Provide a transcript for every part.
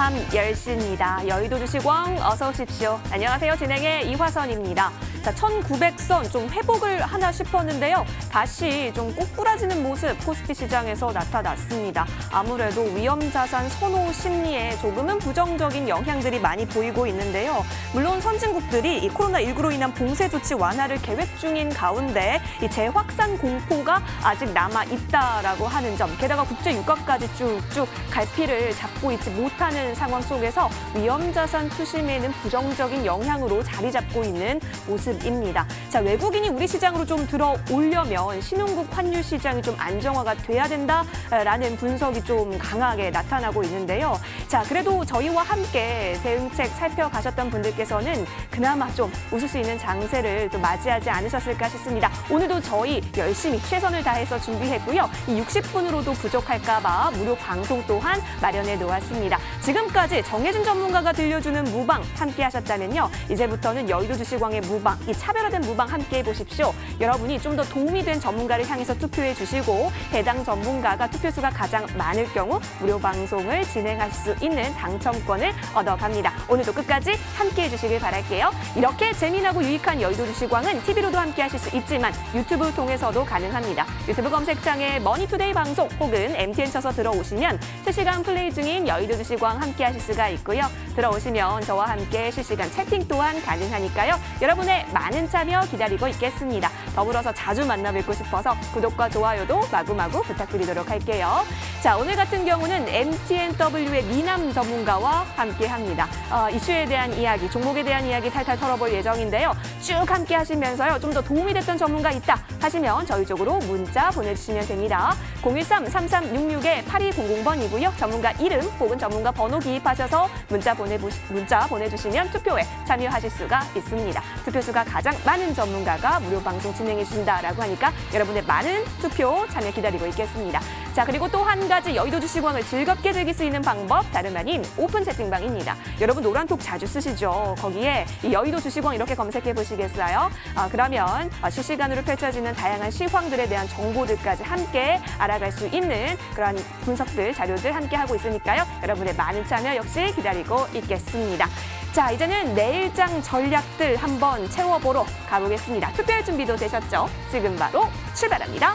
밤 10시입니다. 여의도 주식왕 어서 오십시오. 안녕하세요. 진행의 이화선입니다. 자, 1900선 좀 회복을 하나 싶었는데요. 다시 좀 꼬꾸라지는 모습 코스피 시장에서 나타났습니다. 아무래도 위험자산 선호 심리에 조금은 부정적인 영향들이 많이 보이고 있는데요. 물론 선진국들이 이 코로나19로 인한 봉쇄 조치 완화를 계획 중인 가운데 이 재확산 공포가 아직 남아있다라고 하는 점, 게다가 국제 유가까지 쭉쭉 갈피를 잡고 있지 못하는 상황 속에서 위험자산 투심에는 부정적인 영향으로 자리 잡고 있는 모습입니다. 자, 외국인이 우리 시장으로 좀 들어오려면 신흥국 환율 시장이 좀 안정화가 돼야 된다라는 분석이 좀 강하게 나타나고 있는데요. 자, 그래도 저희와 함께 대응책 살펴가셨던 분들께서는 그나마 좀 웃을 수 있는 장세를 또 맞이하지 않으셨을까 싶습니다. 오늘도 저희 열심히 최선을 다해서 준비했고요. 이 60분으로도 부족할까 봐 무료 방송 또한 마련해 놓았습니다. 지금까지 정혜진 전문가가 들려주는 무방 함께 하셨다면요. 이제부터는 여의도 주식왕의 무방, 이 차별화된 무방 함께 해보십시오. 여러분이 좀 더 도움이 된 전문가를 향해서 투표해 주시고 해당 전문가가 투표수가 가장 많을 경우 무료 방송을 진행할 수 있는 당첨권을 얻어갑니다. 오늘도 끝까지 함께해 주시길 바랄게요. 이렇게 재미나고 유익한 여의도 주식왕은 TV로도 함께 하실 수 있지만 유튜브 통해서도 가능합니다. 유튜브 검색창에 머니투데이 방송 혹은 MTN 쳐서 들어오시면 실시간 플레이 중인 여의도 주식왕 함께 하실 수가 있고요. 들어오시면 저와 함께 실시간 채팅 또한 가능하니까요. 여러분의 많은 참여 기다리고 있겠습니다. 더불어서 자주 만나 뵙고 싶어서 구독과 좋아요도 마구마구 부탁드리도록 할게요. 자, 오늘 같은 경우는 MTNW의 미남 전문가와 함께합니다. 이슈에 대한 이야기, 종목에 대한 이야기 탈탈 털어볼 예정인데요. 쭉 함께 하시면서요. 좀 더 도움이 됐던 전문가 있다 하시면 저희 쪽으로 문자 보내주시면 됩니다. 013-3366-8200번이고요. 전문가 이름 혹은 전문가 번호 기입하셔서 문자 보내주시면 투표에 참여하실 수가 있습니다. 투표수가 가장 많은 전문가가 무료 방송 진행해 주신다라고 하니까 여러분의 많은 투표 참여 기다리고 있겠습니다. 자, 그리고 또 한 가지 여의도 주식왕을 즐겁게 즐길 수 있는 방법 다름 아닌 오픈 채팅방입니다. 여러분 노란톡 자주 쓰시죠? 거기에 이 여의도 주식왕 이렇게 검색해 보시겠어요? 그러면 실시간으로 펼쳐지는 다양한 시황들에 대한 정보들까지 함께 알아갈 수 있는 그러한 분석들, 자료들 함께 하고 있으니까요. 여러분의 많은 참여 역시 기다리고 있겠습니다. 자, 이제는 내일장 전략들 한번 채워보러 가보겠습니다. 투표할 준비도 되셨죠? 지금 바로 출발합니다.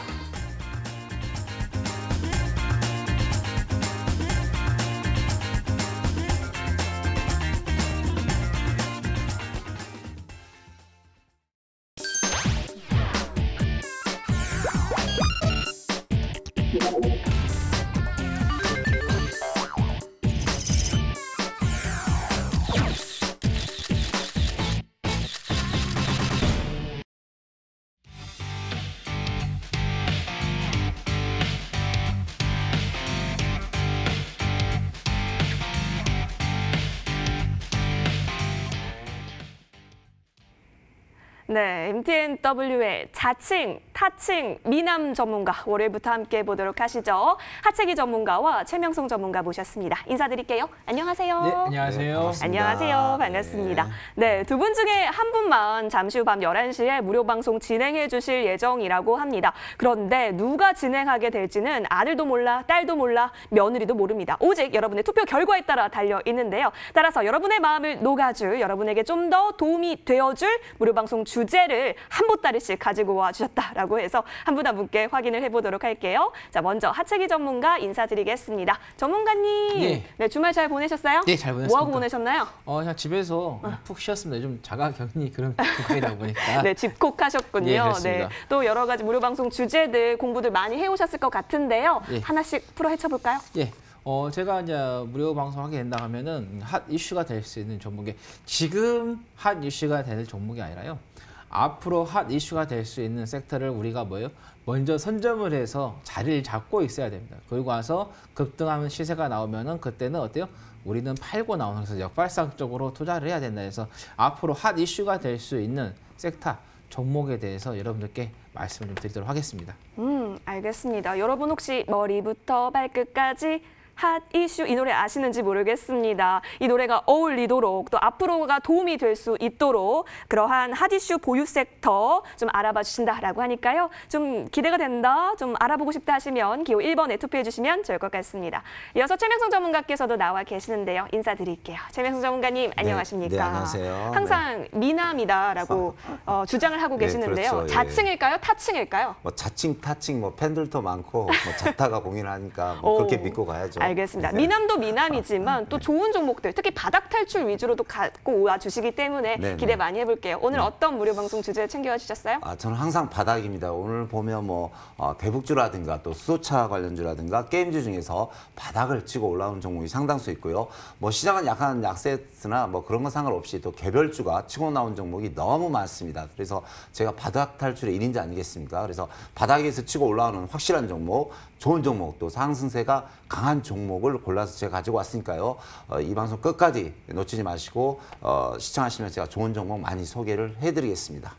네, MTNW의 자칭, 타칭, 미남 전문가 월요일부터 함께 보도록 하시죠. 하채기 전문가와 최명송 전문가 모셨습니다. 인사드릴게요. 안녕하세요. 네, 안녕하세요. 반갑습니다. 안녕하세요. 반갑습니다. 네, 두 분 중에 한 분만 잠시 후 밤 11시에 무료 방송 진행해 주실 예정이라고 합니다. 그런데 누가 진행하게 될지는 아들도 몰라, 딸도 몰라, 며느리도 모릅니다. 오직 여러분의 투표 결과에 따라 달려 있는데요. 따라서 여러분의 마음을 녹아줄, 여러분에게 좀 더 도움이 되어줄 무료 방송 주제를 한 보따리씩 가지고 와주셨다라고 해서 한 분 한 분께 확인을 해보도록 할게요. 자, 먼저 하채기 전문가 인사드리겠습니다. 전문가님, 예. 네, 주말 잘 보내셨어요? 네, 잘 보냈습니다. 뭐하고 보내셨나요? 그냥 집에서 푹 쉬었습니다. 좀 자가격리 그런 국가이다 보니까. 네, 집콕하셨군요. 예, 그렇습니다. 네, 또 여러 가지 무료 방송 주제들 공부들 많이 해오셨을 것 같은데요. 예. 하나씩 풀어 헤쳐볼까요? 예. 제가 이제 무료 방송하게 된다 하면은 핫 이슈가 될 수 있는 종목이 지금 핫 이슈가 될 종목이 아니라요. 앞으로 핫 이슈가 될 수 있는 섹터를 우리가 먼저 선점을 해서 자리를 잡고 있어야 됩니다. 그리고 와서 급등하면 시세가 나오면은 그때는 어때요? 우리는 팔고 나오는 것에서 역발상적으로 투자를 해야 된다 해서 앞으로 핫 이슈가 될 수 있는 섹터 종목에 대해서 여러분들께 말씀을 좀 드리도록 하겠습니다. 알겠습니다. 여러분 혹시 머리부터 발끝까지 핫 이슈 이 노래 아시는지 모르겠습니다. 이 노래가 어울리도록 또 앞으로가 도움이 될 수 있도록 그러한 핫 이슈 보유 섹터 좀 알아봐 주신다라고 하니까요. 좀 기대가 된다, 좀 알아보고 싶다 하시면 기호 1번에 투표해 주시면 좋을 것 같습니다. 이어서 최명성 전문가께서도 나와 계시는데요. 인사드릴게요. 최명성 전문가님 안녕하십니까? 네, 안녕하세요. 항상 미남이다라고 주장을 하고 계시는데요. 그렇죠. 예. 자칭일까요? 타칭일까요? 뭐 자칭, 타칭, 뭐 팬들도 많고 뭐 자타가 공인을 하니까 뭐 그렇게 믿고 가야죠. 알겠습니다. 네. 미남도 미남이지만 또 좋은 종목들, 특히 바닥 탈출 위주로도 갖고 와 주시기 때문에 네, 기대 네. 많이 해볼게요. 오늘 어떤 무료 방송 주제 챙겨와 주셨어요? 저는 항상 바닥입니다. 오늘 보면 뭐 대북주라든가 또 수소차 관련주라든가 게임주 중에서 바닥을 치고 올라오는 종목이 상당수 있고요. 뭐 시장은 약한 약세트나 뭐 그런 건 상관없이 또 개별주가 치고 나온 종목이 너무 많습니다. 그래서 제가 바닥 탈출의 1인자 아니겠습니까? 그래서 바닥에서 치고 올라오는 확실한 종목, 좋은 종목, 또 상승세가 강한 종목을 골라서 제가 가지고 왔으니까요. 이 방송 끝까지 놓치지 마시고 시청하시면 제가 좋은 종목 많이 소개를 해드리겠습니다.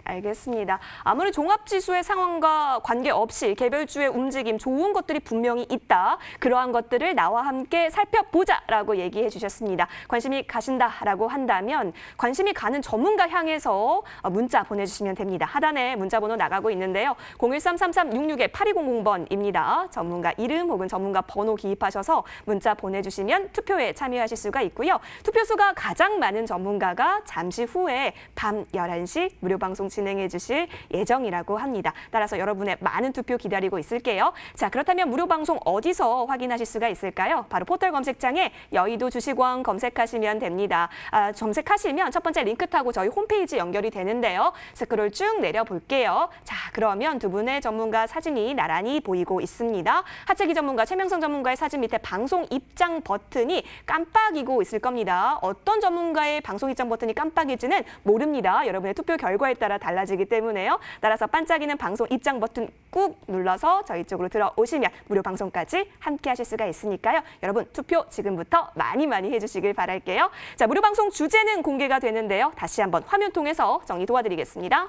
알겠습니다. 아무리 종합지수의 상황과 관계없이 개별주의 움직임 좋은 것들이 분명히 있다. 그러한 것들을 나와 함께 살펴보자라고 얘기해 주셨습니다. 관심이 가신다라고 한다면 관심이 가는 전문가 향해서 문자 보내주시면 됩니다. 하단에 문자번호 나가고 있는데요. 013-3366-8200번입니다. 전문가 이름 혹은 전문가 번호 기입하셔서 문자 보내주시면 투표에 참여하실 수가 있고요. 투표수가 가장 많은 전문가가 잠시 후에 밤 11시 무료 방송 진행해 주실 예정이라고 합니다. 따라서 여러분의 많은 투표 기다리고 있을게요. 자, 그렇다면 무료 방송 어디서 확인하실 수가 있을까요? 바로 포털 검색창에 여의도 주식왕 검색하시면 됩니다. 검색하시면 첫 번째 링크 타고 저희 홈페이지 연결이 되는데요. 스크롤 쭉 내려볼게요. 자, 그러면 두 분의 전문가 사진이 나란히 보이고 있습니다. 하체기 전문가 최명성 전문가의 사진 밑에 방송 입장 버튼이 깜빡이고 있을 겁니다. 어떤 전문가의 방송 입장 버튼이 깜빡일지는 모릅니다. 여러분의 투표 결과에 따라 달라지기 때문에요. 따라서 반짝이는 방송 입장 버튼 꾹 눌러서 저희 쪽으로 들어오시면 무료 방송까지 함께 하실 수가 있으니까요. 여러분 투표 지금부터 많이 해주시길 바랄게요. 자, 무료 방송 주제는 공개가 되는데요. 다시 한번 화면 통해서 정리 도와드리겠습니다.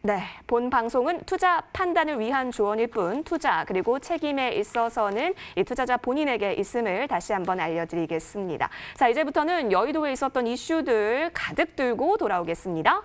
네, 본 방송은 투자 판단을 위한 조언일 뿐 투자 그리고 책임에 있어서는 이 투자자 본인에게 있음을 다시 한번 알려드리겠습니다. 자, 이제부터는 여의도에 있었던 이슈들 가득 들고 돌아오겠습니다.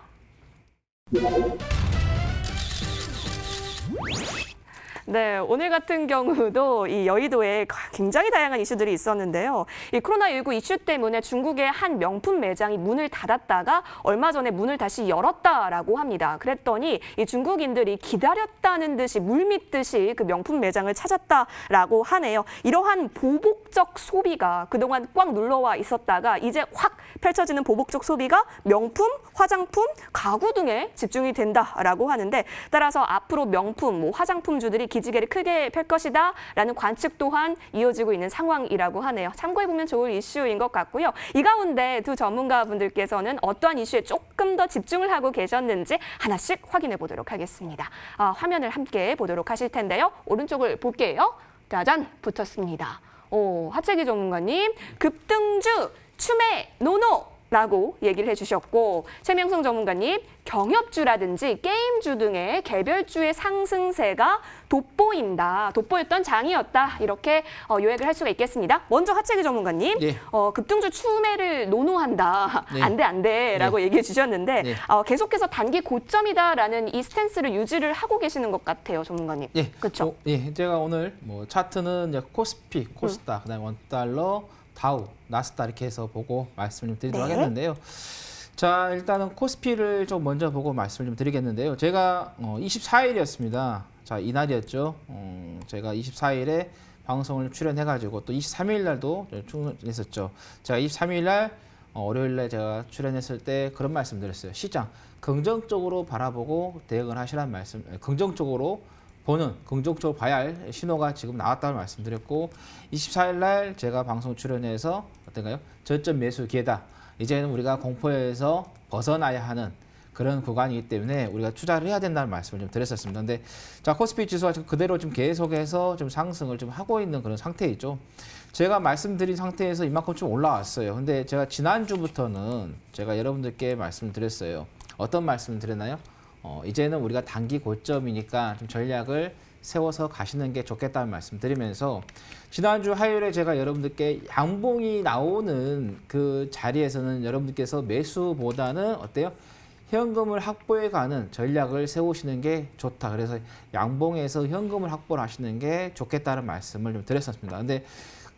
네, 오늘 같은 경우도 이 여의도에 굉장히 다양한 이슈들이 있었는데요. 이 코로나19 이슈 때문에 중국의 한 명품 매장이 문을 닫았다가 얼마 전에 문을 다시 열었다라고 합니다. 그랬더니 이 중국인들이 기다렸다는 듯이 물밀듯이 그 명품 매장을 찾았다라고 하네요. 이러한 보복적 소비가 그동안 꽉 눌러와 있었다가 이제 확 펼쳐지는 보복적 소비가 명품, 화장품, 가구 등에 집중이 된다라고 하는데 따라서 앞으로 명품, 화장품주들이 기지개를 크게 펼 것이다라는 관측 또한 이어지고 있는 상황이라고 하네요. 참고해보면 좋을 이슈인 것 같고요. 이 가운데 두 전문가분들께서는 어떠한 이슈에 조금 더 집중을 하고 계셨는지 하나씩 확인해 보도록 하겠습니다. 화면을 함께 보도록 하실 텐데요. 오른쪽을 볼게요. 짜잔! 붙었습니다. 하체기 전문가님, 급등주 추매 노노! 라고 얘기를 해주셨고 최명성 전문가님 경협주라든지 게임주 등의 개별주의 상승세가 돋보인다. 돋보였던 장이었다. 이렇게 요약을 할 수가 있겠습니다. 먼저 하체기 전문가님 네. 급등주 추매를 노노한다. 네. 안 돼 라고 얘기해 주셨는데 네. 계속해서 단기 고점이다라는 이 스탠스를 유지를 하고 계시는 것 같아요. 전문가님. 예, 그렇죠? 예, 제가 오늘 뭐 차트는 이제 코스피, 코스닥, 그다음에 원달러, 다우, 나스닥 이렇게 해서 보고 말씀을 좀 드리도록 네. 하겠는데요. 자, 일단은 코스피를 좀 먼저 보고 말씀을 좀 드리겠는데요. 제가 24일이었습니다. 자, 이날이었죠. 제가 24일에 방송을 출연해가지고 또 23일 날도 출연했었죠. 제가 23일 날 월요일 날 제가 출연했을 때 그런 말씀 드렸어요. 시장 긍정적으로 바라보고 대응을 하시라는 말씀, 긍정적으로 긍정적으로 봐야 할 신호가 지금 나왔다는 말씀드렸고 24일 날 제가 방송 출연해서 어떤가요? 저점 매수 기회다. 이제는 우리가 공포에서 벗어나야 하는 그런 구간이기 때문에 우리가 투자를 해야 된다는 말씀을 좀 드렸었습니다. 근데 자, 코스피 지수가 지금 그대로 좀 계속해서 좀 상승을 좀 하고 있는 그런 상태이죠. 제가 말씀드린 상태에서 이만큼 좀 올라왔어요. 근데 제가 지난주부터는 제가 여러분들께 말씀을 드렸어요. 어떤 말씀을 드렸나요? 이제는 우리가 단기 고점이니까 좀 전략을 세워서 가시는 게 좋겠다는 말씀 드리면서 지난주 화요일에 제가 여러분들께 양봉이 나오는 그 자리에서는 여러분들께서 매수보다는 어때요? 현금을 확보해 가는 전략을 세우시는 게 좋다. 그래서 양봉에서 현금을 확보를 하시는 게 좋겠다는 말씀을 좀 드렸었습니다. 근데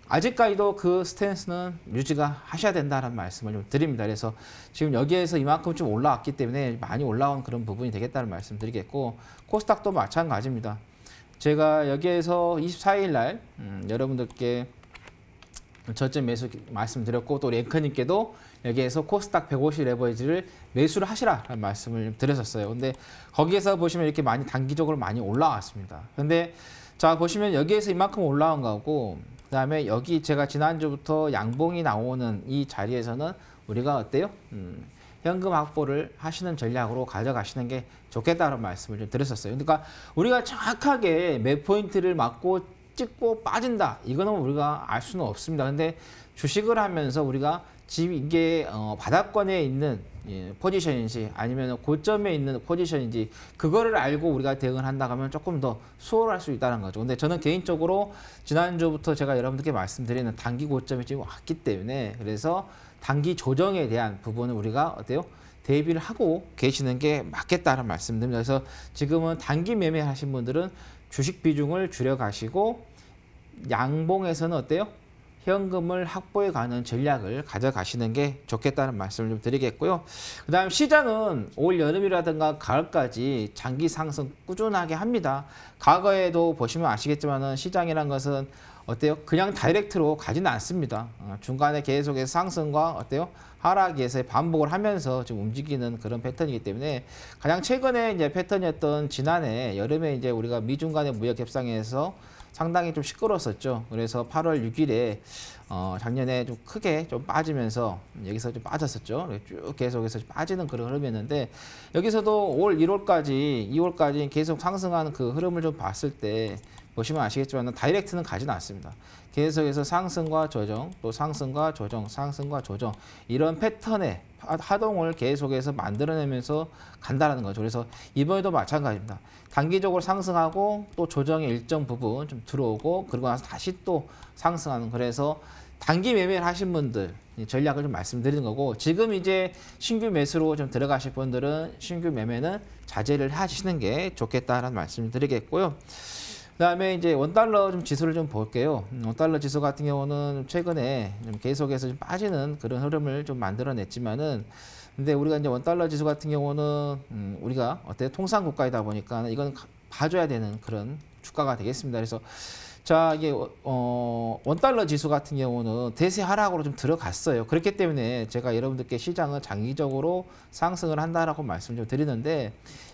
아직까지도 그 스탠스는 유지가 하셔야 된다는 말씀을 좀 드립니다. 그래서 지금 여기에서 이만큼 좀 올라왔기 때문에 많이 올라온 그런 부분이 되겠다는 말씀 드리겠고, 코스닥도 마찬가지입니다. 제가 여기에서 24일 날 여러분들께 저점 매수 말씀드렸고, 또 랭크님께도 여기에서 코스닥 150 레버리지를 매수를 하시라라는 말씀을 드렸었어요. 근데 거기에서 보시면 이렇게 많이 단기적으로 많이 올라왔습니다. 근데 자, 보시면 여기에서 이만큼 올라온 거고, 그 다음에 여기 제가 지난주부터 양봉이 나오는 이 자리에서는 우리가 어때요? 현금 확보를 하시는 전략으로 가져가시는 게 좋겠다는 말씀을 좀 드렸었어요. 그러니까 우리가 정확하게 몇 포인트를 맞고 찍고 빠진다. 이거는 우리가 알 수는 없습니다. 근데 주식을 하면서 우리가 지금 이게 바닥권에 있는 포지션인지 아니면 고점에 있는 포지션인지 그거를 알고 우리가 대응을 한다고 하면 조금 더 수월할 수 있다는 거죠. 근데 저는 개인적으로 지난주부터 제가 여러분들께 말씀드리는 단기 고점이 지금 왔기 때문에, 그래서 단기 조정에 대한 부분은 우리가 어때요? 대비를 하고 계시는 게 맞겠다는 말씀드립니다. 그래서 지금은 단기 매매 하신 분들은 주식 비중을 줄여 가시고 양봉에서는 어때요? 현금을 확보해 가는 전략을 가져가시는 게 좋겠다는 말씀을 좀 드리겠고요. 그 다음 시장은 올 여름이라든가 가을까지 장기 상승 꾸준하게 합니다. 과거에도 보시면 아시겠지만은 시장이란 것은 어때요? 그냥 다이렉트로 가지는 않습니다. 중간에 계속해서 상승과 어때요? 하락에서 반복을 하면서 좀 움직이는 그런 패턴이기 때문에, 가장 최근에 이제 패턴이었던 지난해 여름에 이제 우리가 미중 간의 무역 협상에서 상당히 좀 시끄러웠었죠. 그래서 8월 6일에 작년에 좀 크게 좀 빠지면서 여기서 좀 빠졌었죠. 쭉 계속해서 빠지는 그런 흐름이었는데, 여기서도 올 1월까지 2월까지 계속 상승하는 그 흐름을 좀 봤을 때 보시면 아시겠지만 다이렉트는 가지는 않습니다. 계속해서 상승과 조정, 또 상승과 조정, 상승과 조정, 이런 패턴의 하동을 계속해서 만들어내면서 간다는 거죠. 그래서 이번에도 마찬가지입니다. 단기적으로 상승하고 또 조정의 일정 부분 좀 들어오고, 그러고 나서 다시 또 상승하는, 그래서 단기 매매를 하신 분들 전략을 좀 말씀드리는 거고, 지금 이제 신규 매수로 좀 들어가실 분들은 신규 매매는 자제를 하시는 게 좋겠다라는 말씀을 드리겠고요. 그다음에 이제 원달러 좀 지수를 좀 볼게요. 원달러 지수 같은 경우는 최근에 좀 계속해서 좀 빠지는 그런 흐름을 좀 만들어냈지만은, 근데 우리가 이제 원달러 지수 같은 경우는 우리가 어때 통상 국가이다 보니까 이건 봐줘야 되는 그런 주가가 되겠습니다. 그래서 자, 이게 원달러 지수 같은 경우는 대세 하락으로 좀 들어갔어요. 그렇기 때문에 제가 여러분들께 시장은 장기적으로 상승을 한다라고 말씀 좀 드리는데,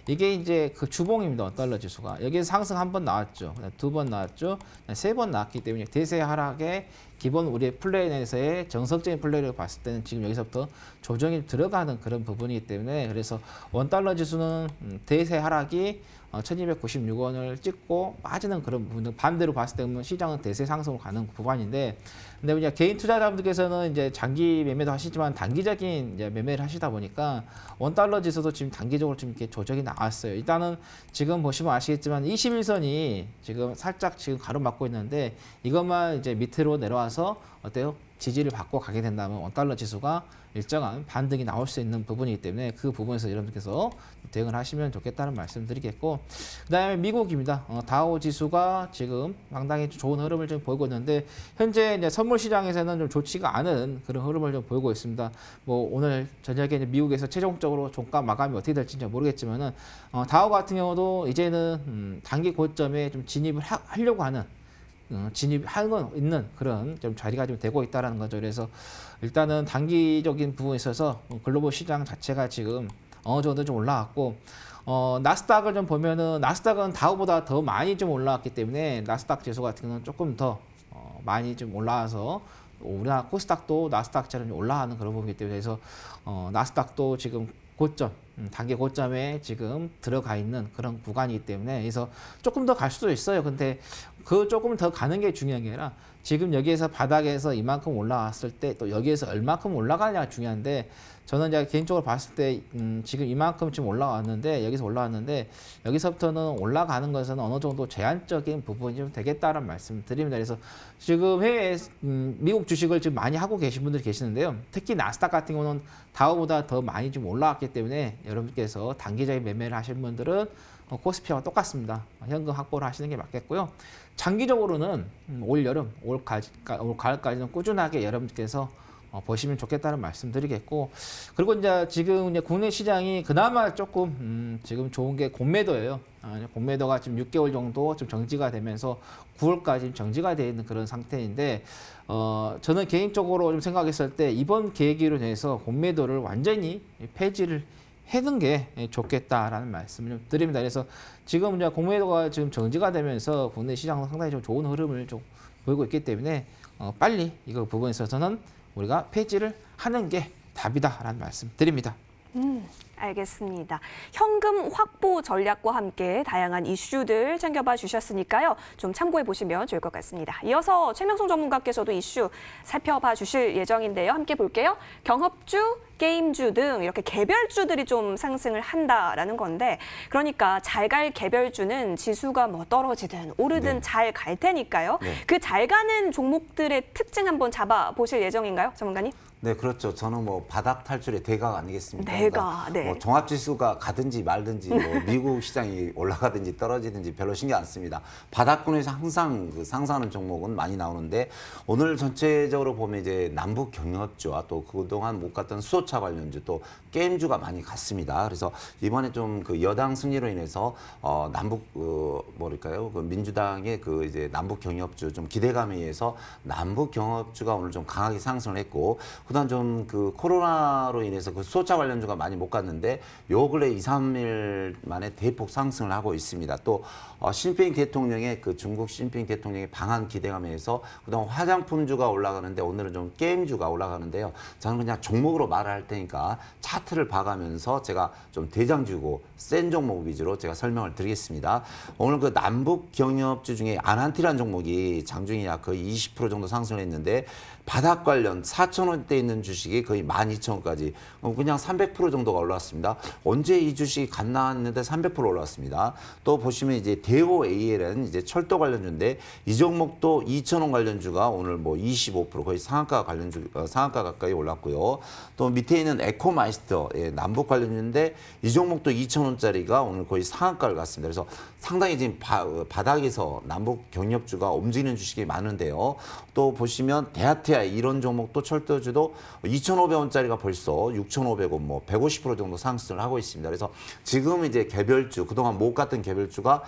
이게 이제 그 주봉입니다. 원달러 지수가 여기서 상승 한 번 나왔죠, 두 번 나왔죠, 세 번 나왔기 때문에 대세 하락의 기본 우리의 플레이에서의 정석적인 플레이를 봤을 때는 지금 여기서부터 조정이 들어가는 그런 부분이기 때문에, 그래서 원달러 지수는 대세 하락이 1296원을 찍고 빠지는 그런 부분, 반대로 봤을 때는 시장은 대세 상승으로 가는 구간인데, 근데 우리가 개인 투자자분들께서는 이제 장기 매매도 하시지만 단기적인 이제 매매를 하시다 보니까 원달러 지수도 지금 단기적으로 좀 이렇게 조정이 나왔어요. 일단은 지금 보시면 아시겠지만 21선이 지금 살짝 지금 가로막고 있는데, 이것만 이제 밑으로 내려와서 어때요? 지지를 받고 가게 된다면 원달러 지수가 일정한 반등이 나올 수 있는 부분이기 때문에 그 부분에서 여러분께서 대응을 하시면 좋겠다는 말씀 드리겠고, 그 다음에 미국입니다. 다우 지수가 지금 상당히 좋은 흐름을 좀 보이고 있는데, 현재 이제 선물 시장에서는 좀 좋지가 않은 그런 흐름을 좀 보이고 있습니다. 뭐 오늘 저녁에 이제 미국에서 최종적으로 종가 마감이 어떻게 될지 모르겠지만은 다우 같은 경우도 이제는 단기 고점에 좀 진입을 하려고 하는 진입하고 있는 그런 좀 자리가 좀 되고 있다라는 거죠. 그래서 일단은 단기적인 부분에 있어서 글로벌 시장 자체가 지금 어느 정도 좀 올라왔고, 나스닥을 좀 보면은 나스닥은 다우보다 더 많이 좀 올라왔기 때문에 나스닥 지수 같은 경우는 조금 더 많이 좀 올라와서 우리나라 코스닥도 나스닥처럼 올라가는 그런 부분이기 때문에, 그래서 나스닥도 지금 고점 단기 고점에 지금 들어가 있는 그런 구간이기 때문에 그래서 조금 더 갈 수도 있어요. 근데 그 조금 더 가는 게 중요한 게 아니라 지금 여기에서 바닥에서 이만큼 올라왔을 때 또 여기에서 얼마큼 올라가냐가 중요한데 저는 이제 개인적으로 봤을 때 지금 이만큼 지금 올라왔는데 여기서 올라왔는데 여기서부터는 올라가는 것은 어느 정도 제한적인 부분이 좀 되겠다는 말씀 드립니다. 그래서 지금 해외 미국 주식을 지금 많이 하고 계신 분들이 계시는데요. 특히 나스닥 같은 경우는 다우보다 더 많이 좀 올라왔기 때문에 여러분께서 단기적인 매매를 하시는 분들은 코스피와 똑같습니다. 현금 확보를 하시는 게 맞겠고요. 장기적으로는 올 여름, 올 가을까지는 꾸준하게 여러분께서 보시면 좋겠다는 말씀드리겠고, 그리고 이제 지금 이제 국내 시장이 그나마 조금 지금 좋은 게 공매도예요. 공매도가 지금 6개월 정도 좀 정지가 되면서 9월까지 정지가 되어 있는 그런 상태인데, 저는 개인적으로 좀 생각했을 때 이번 계기로 인해서 공매도를 완전히 폐지를 해둔 게 좋겠다라는 말씀을 좀 드립니다. 그래서 지금 이제 공매도가 지금 정지가 되면서 국내 시장은 상당히 좀 좋은 흐름을 좀 보이고 있기 때문에 빨리 이거 부분에 있어서는 우리가 폐지를 하는 게 답이다라는 말씀 드립니다. 알겠습니다. 현금 확보 전략과 함께 다양한 이슈들 챙겨봐 주셨으니까요. 좀 참고해 보시면 좋을 것 같습니다. 이어서 최명송 전문가께서도 이슈 살펴봐 주실 예정인데요. 함께 볼게요. 경합주, 게임주 등 이렇게 개별주들이 좀 상승을 한다라는 건데, 그러니까 잘 갈 개별주는 지수가 뭐 떨어지든 오르든 네. 잘 갈 테니까요. 네. 그 잘 가는 종목들의 특징 한번 잡아 보실 예정인가요, 전문가님? 네, 그렇죠. 저는 뭐 바닥 탈출의 대가가 아니겠습니까? 대가, 네. 뭐 종합지수가 가든지 말든지 뭐 미국 시장이 올라가든지 떨어지든지 별로 신경 안 씁니다. 바닥권에서 항상 그 상승하는 종목은 많이 나오는데, 오늘 전체적으로 보면 이제 남북 경협주와 또 그동안 못 갔던 수소차 관련주 또 게임주가 많이 갔습니다. 그래서 이번에 좀 그 여당 승리로 인해서 남북 뭐랄까요? 그 민주당의 그 이제 남북 경협주 좀 기대감에 의해서 남북 경협주가 오늘 좀 강하게 상승을 했고, 그다음 좀 그 코로나로 인해서 그 수소차 관련주가 많이 못 갔는데 요 근래 2, 3일 만에 대폭 상승을 하고 있습니다. 또 시진핑 대통령의 그 중국 시진핑 대통령의 방한 기대감에 의해서 그동안 화장품주가 올라가는데 오늘은 좀 게임주가 올라가는데요. 저는 그냥 종목으로 말을 할 테니까 차트를 봐가면서 제가 좀 대장주고 센 종목 위주로 제가 설명을 드리겠습니다. 오늘 그 남북 경협주 중에 아난티라는 종목이 장중에 약 거의 20% 정도 상승을 했는데, 바닥 관련 4,000원대에 있는 주식이 거의 12,000원까지 그냥 300% 정도가 올랐습니다. 언제 이 주식이 갔나 했는데 300% 올랐습니다. 또 보시면 이제 대호 AL은 이제 철도 관련주인데 이 종목도 2,000원 관련주가 오늘 뭐 25% 거의 상한가 관련주 상한가 가까이 올랐고요. 또 밑에 있는 에코마이스터 남북 관련주인데 이 종목도 2,000원짜리가 오늘 거의 상한가를 갔습니다. 그래서 상당히 지금 바닥에서 남북 경협주가 움직이는 주식이 많은데요. 또 보시면 대하태아 이런 종목도 철도주도 2,500원짜리가 벌써 6,500원 뭐 150% 정도 상승을 하고 있습니다. 그래서 지금 이제 개별주 그동안 못 갔던 개별주가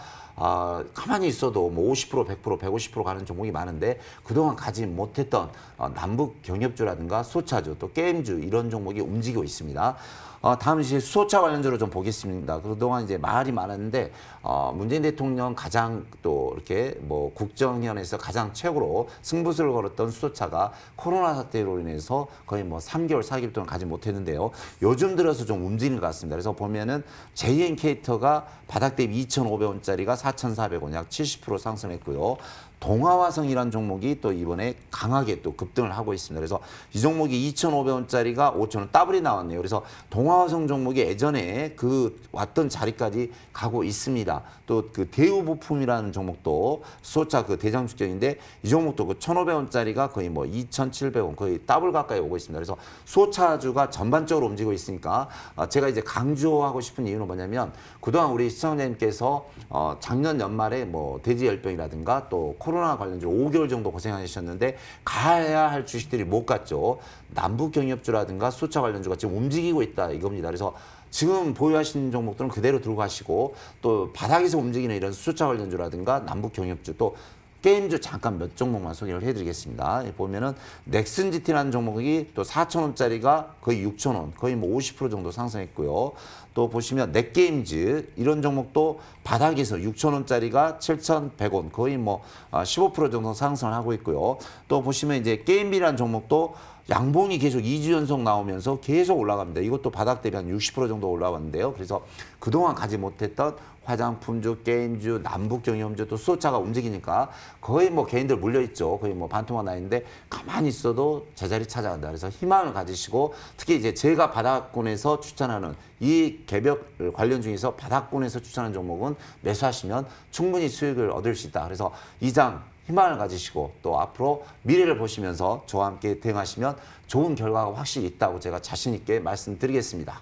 가만히 있어도 뭐 50%, 100%, 150% 가는 종목이 많은데 그동안 가지 못했던 남북 경협주라든가 수소차주 또 게임주 이런 종목이 움직이고 있습니다. 다음 이제 수소차 관련주로 좀 보겠습니다. 그동안 이제 말이 많았는데 문재인 대통령 가장 또 이렇게 뭐 국정연에서 가장 최고로 승부수를 걸었던 수소차가 코로나 사태로 인해서 거의 뭐 3개월, 4개월 동안 가지 못했는데요. 요즘 들어서 좀 움직이는 것 같습니다. 그래서 보면은 JN캐리터가 바닥 대비 2,500원짜리가 4,400원 약 70% 상승했고요. 동아화성이라는 종목이 또 이번에 강하게 또 급등을 하고 있습니다. 그래서 이 종목이 2,500원짜리가 5,000원 더블이 나왔네요. 그래서 동아화성 종목이 예전에 그 왔던 자리까지 가고 있습니다. 또 그 대우부품이라는 종목도 수소차 그 대장주격인데 이 종목도 그 1,500원짜리가 거의 뭐 2,700원 거의 더블 가까이 오고 있습니다. 그래서 수소차주가 전반적으로 움직이고 있으니까 제가 이제 강조하고 싶은 이유는 뭐냐면, 그동안 우리 시청자님께서 작년 연말에 뭐 대지열병이라든가 또 코로나 관련주 5개월 정도 고생하셨는데 가야 할 주식들이 못 갔죠. 남북 경협주라든가 수소차 관련주가 지금 움직이고 있다 이겁니다. 그래서 지금 보유하시는 종목들은 그대로 들고 가시고, 또 바닥에서 움직이는 이런 수소차 관련주라든가 남북 경협주 또 게임주 잠깐 몇 종목만 소개를 해드리겠습니다. 보면은 넥슨 GT라는 종목이 또 4,000원짜리가 거의 6,000원, 거의 뭐 50% 정도 상승했고요. 또 보시면 넷게임즈 이런 종목도 바닥에서 6,000원짜리가 7,100원, 거의 뭐 15% 정도 상승을 하고 있고요. 또 보시면 이제 게임비라는 종목도 양봉이 계속 2주 연속 나오면서 계속 올라갑니다. 이것도 바닥 대비 한 60% 정도 올라왔는데요. 그래서 그동안 가지 못했던 화장품주, 게임주, 남북경영주 또 수소차가 움직이니까 거의 뭐 개인들 물려있죠. 거의 뭐 반토막 나 있는데 가만히 있어도 제자리 찾아간다. 그래서 희망을 가지시고 특히 이제 제가 바닥권에서 추천하는 이 개별 관련 중에서 바닥권에서 추천하는 종목은 매수하시면 충분히 수익을 얻을 수 있다. 그래서 이장 희망을 가지시고 또 앞으로 미래를 보시면서 저와 함께 대응하시면 좋은 결과가 확실히 있다고 제가 자신 있게 말씀드리겠습니다.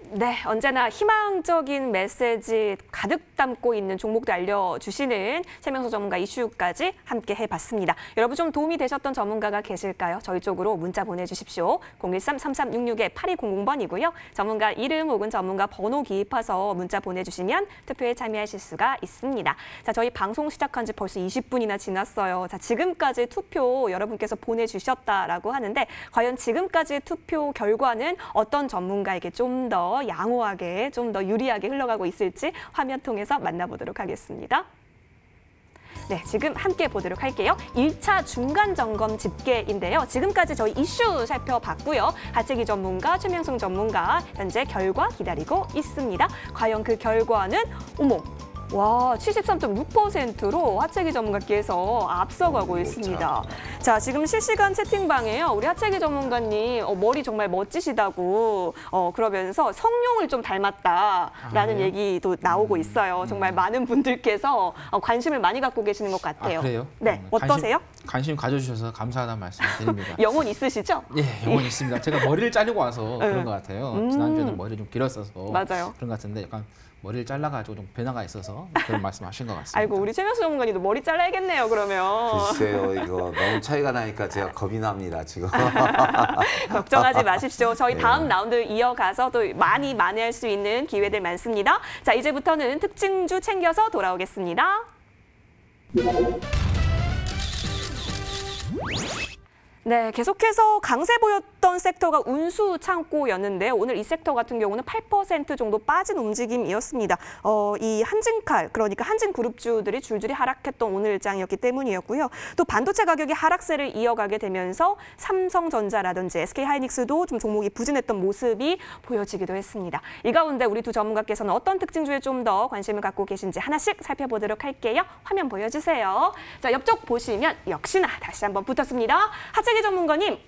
네, 언제나 희망적인 메시지 가득 담고 있는 종목도 알려주시는 최명수 전문가 이슈까지 함께 해봤습니다. 여러분 좀 도움이 되셨던 전문가가 계실까요? 저희 쪽으로 문자 보내주십시오. 013-3366-8200번이고요. 전문가 이름 혹은 전문가 번호 기입해서 문자 보내주시면 투표에 참여하실 수가 있습니다. 자, 저희 방송 시작한 지 벌써 20분이나 지났어요. 자, 지금까지 투표 여러분께서 보내주셨다라고 하는데 과연 지금까지 투표 결과는 어떤 전문가에게 좀 더 양호하게, 좀 더 유리하게 흘러가고 있을지 화면 통해서 만나보도록 하겠습니다. 네, 지금 함께 보도록 할게요. 1차 중간 점검 집계인데요. 지금까지 저희 이슈 살펴봤고요. 하체기 전문가, 최명승 전문가 현재 결과 기다리고 있습니다. 과연 그 결과는 어머! 와, 73.6%로 하체기 전문가께서 앞서가고 있습니다. 자, 지금 실시간 채팅방에요. 우리 하체기 전문가님 머리 정말 멋지시다고 그러면서 성룡을 좀 닮았다라는 얘기도 나오고 있어요. 정말 많은 분들께서 관심을 많이 갖고 계시는 것 같아요. 아, 그래요? 네, 어떠세요? 관심 가져주셔서 감사하다는 말씀 드립니다. 영혼 있으시죠? 예, 영혼 있습니다. 제가 머리를 자르고 와서 그런 것 같아요. 지난주에는 머리 좀 길었어서 맞아요. 그런 것 같은데 약간 머리를 잘라가지고 좀 변화가 있어서 그런 말씀하신 것 같습니다. 아이고, 우리 최명수 전문가님도 머리 잘라야겠네요, 그러면. 글쎄요, 이거 너무 차이가 나니까 제가 겁이 납니다, 지금. 걱정하지 마십시오. 저희 네. 다음 라운드 이어가서 또 많이 만회할 수 있는 기회들 많습니다. 자, 이제부터는 특징주 챙겨서 돌아오겠습니다. 네, 계속해서 강세 보였던 섹터가 운수 창고였는데요. 오늘 이 섹터 같은 경우는 8% 정도 빠진 움직임이었습니다. 이 한진칼, 그러니까 한진그룹주들이 줄줄이 하락했던 오늘 일장이었기 때문이었고요. 또 반도체 가격이 하락세를 이어가게 되면서 삼성전자라든지 SK하이닉스도 좀 종목이 부진했던 모습이 보여지기도 했습니다. 이 가운데 우리 두 전문가께서는 어떤 특징주에 좀 더 관심을 갖고 계신지 하나씩 살펴보도록 할게요. 화면 보여주세요. 자, 옆쪽 보시면 역시나 다시 한번 붙었습니다. 하체기 전문가님,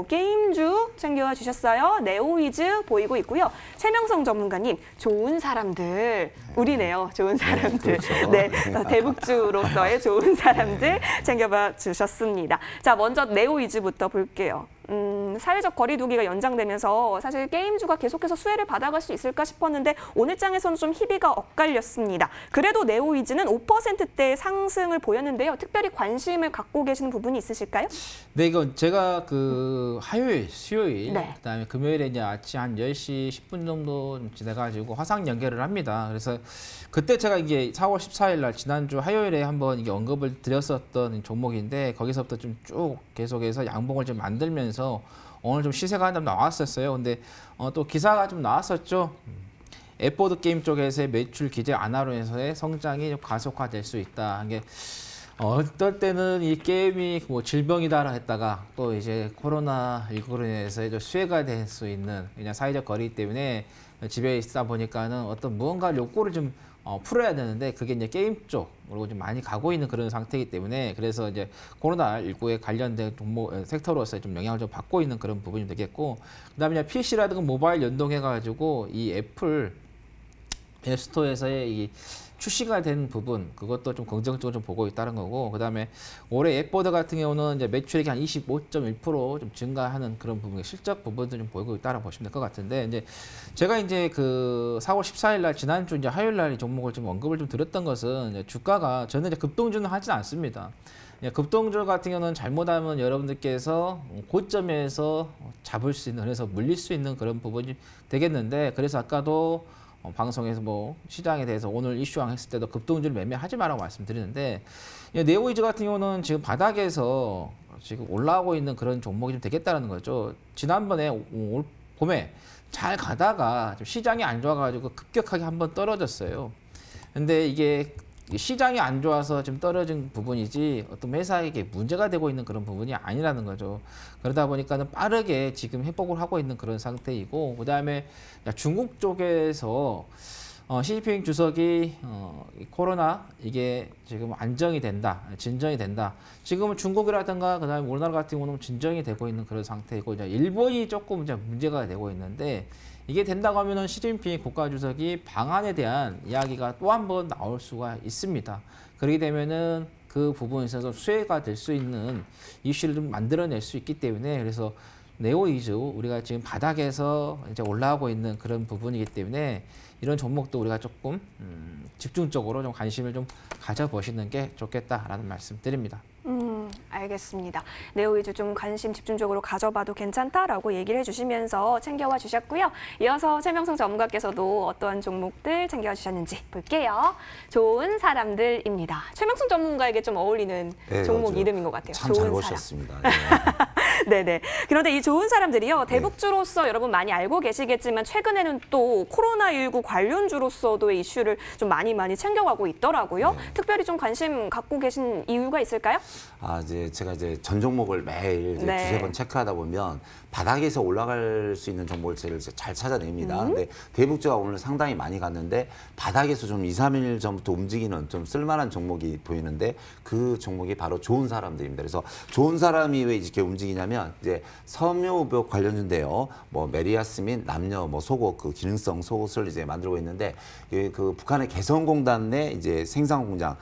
게임주 챙겨와 주셨어요. 네오위즈 보이고 있고요. 최명성 전문가님, 좋은 사람들, 우리네요. 좋은 사람들. 그렇죠. 네, 대북주로서의 좋은 사람들 챙겨봐 주셨습니다. 자, 먼저 네오위즈부터 볼게요. 사회적 거리두기가 연장되면서 사실 게임주가 계속해서 수혜를 받아갈 수 있을까 싶었는데 오늘 장에서는 좀 희비가 엇갈렸습니다. 그래도 네오위즈는 5%대 상승을 보였는데요. 특별히 관심을 갖고 계시는 부분이 있으실까요? 네, 이건 제가 그 화요일, 수요일, 네. 그다음에 금요일에 이제 아침 한 10시 10분 정도 지나가지고 화상 연결을 합니다. 그래서 그때 제가 이게 4월 14일 날 지난주 화요일에 한번 이게 언급을 드렸었던 종목인데 거기서부터 좀 쭉 계속해서 양봉을 좀 만들면서 오늘 좀 시세가 좀 나왔었어요. 근데 또 기사가 좀 나왔었죠. 앱보드 게임 쪽에서의 매출 기재 안하로에서의 성장이 좀 가속화될 수 있다. 이게 어떨 때는 이 게임이 뭐 질병이다 했다가 또 이제 코로나19로 인해서 좀 수혜가 될 수 있는 그냥 사회적 거리 때문에 집에 있다 보니까는 어떤 무언가 욕구를 좀 풀어야 되는데 그게 이제 게임 쪽으로 좀 많이 가고 있는 그런 상태이기 때문에 그래서 이제 코로나19에 관련된 종목 섹터로서 좀 영향을 좀 받고 있는 그런 부분이 되겠고 그다음에 PC라든가 모바일 연동해 가지고 이 애플 앱스토어에서의 이 출시가 된 부분 그것도 좀 긍정적으로 좀 보고 있다는 거고 그다음에 올해 앱보드 같은 경우는 이제 매출액이 한 25.1% 좀 증가하는 그런 부분 실적 부분도 좀 보이고 있다고 보시면 될 것 같은데 이제 제가 이제 그 4월 14일 날 지난주 이제 화요일 날 이 종목을 좀 언급을 좀 드렸던 것은 이제 주가가 저는 이제 급등주는 하진 않습니다. 급등주 같은 경우는 잘못하면 여러분들께서 고점에서 잡을 수 있는 그래서 물릴 수 있는 그런 부분이 되겠는데 그래서 아까도 방송에서 뭐 시장에 대해서 오늘 이슈왕 했을 때도 급등주를 매매하지 말라고 말씀드리는데 네오이즈 같은 경우는 지금 바닥에서 지금 올라오고 있는 그런 종목이 좀 되겠다는 거죠. 지난번에 올 봄에 잘 가다가 좀 시장이 안 좋아가지고 급격하게 한번 떨어졌어요. 근데 이게 시장이 안 좋아서 좀 떨어진 부분이지 어떤 회사에게 문제가 되고 있는 그런 부분이 아니라는 거죠. 그러다 보니까는 빠르게 지금 회복을 하고 있는 그런 상태이고, 그다음에 중국 쪽에서 시진핑 주석이 코로나 이게 지금 안정이 된다, 진정이 된다. 지금은 중국이라든가 그다음에 우리나라 같은 경우는 진정이 되고 있는 그런 상태이고, 이제 일본이 조금 이제 문제가 되고 있는데, 이게 된다고 하면은 시진핑 국가주석이 방안에 대한 이야기가 또 한 번 나올 수가 있습니다. 그렇게 되면은 그 부분에 있어서 수혜가 될 수 있는 이슈를 좀 만들어낼 수 있기 때문에, 그래서 네오이즈 우리가 지금 바닥에서 이제 올라오고 있는 그런 부분이기 때문에 이런 종목도 우리가 조금 집중적으로 좀 관심을 좀 가져보시는 게 좋겠다라는 말씀 드립니다. 알겠습니다. 네오이즈 좀 관심 집중적으로 가져봐도 괜찮다라고 얘기를 해주시면서 챙겨와 주셨고요. 이어서 최명성 전문가께서도 어떠한 종목들 챙겨와 주셨는지 볼게요. 좋은 사람들입니다. 최명성 전문가에게 좀 어울리는 네, 종목 맞아요. 이름인 것 같아요. 참 잘 보셨습니다. 네. 네네. 그런데 이 좋은 사람들이요, 대북주로서 여러분 많이 알고 계시겠지만 최근에는 또 코로나19 관련주로서도의 이슈를 좀 많이 챙겨가고 있더라고요. 네. 특별히 좀 관심 갖고 계신 이유가 있을까요? 이제 제가 이제 전 종목을 매일 이제 네. 두세 번 체크하다 보면 바닥에서 올라갈 수 있는 종목을 잘 찾아냅니다. 근데 대북주가 오늘 상당히 많이 갔는데 바닥에서 좀 2, 3일 전부터 움직이는 좀 쓸만한 종목이 보이는데 그 종목이 바로 좋은 사람들입니다. 그래서 좋은 사람이 왜 이렇게 움직이냐면 이제 섬유의료 관련주인데요. 뭐 메리아스민 남녀 뭐 속옷 그 기능성 속옷을 이제 만들고 있는데 그 북한의 개성공단 내 이제 생산 공장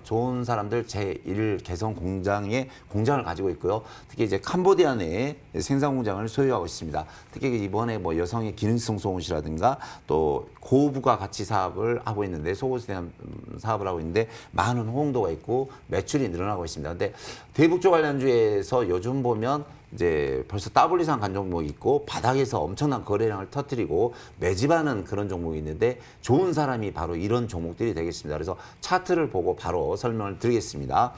좋은 사람들 제1 개성 공장에 공장을 가지고 있고요. 특히 이제 캄보디아 내에 생산 공장을 소유하고 있습니다. 특히 이번에 뭐 여성의 기능성 속옷이라든가 또 고부가 가치 사업을 하고 있는데 속옷에 대한 사업을 하고 있는데 많은 호응도가 있고 매출이 늘어나고 있습니다. 근데 대북주 관련주에서 요즘 보면 이제 벌써 더블 이상 간 종목이 있고 바닥에서 엄청난 거래량을 터뜨리고 매집하는 그런 종목이 있는데 좋은 사람이 바로 이런 종목들이 되겠습니다. 그래서 차트를 보고 바로 설명을 드리겠습니다.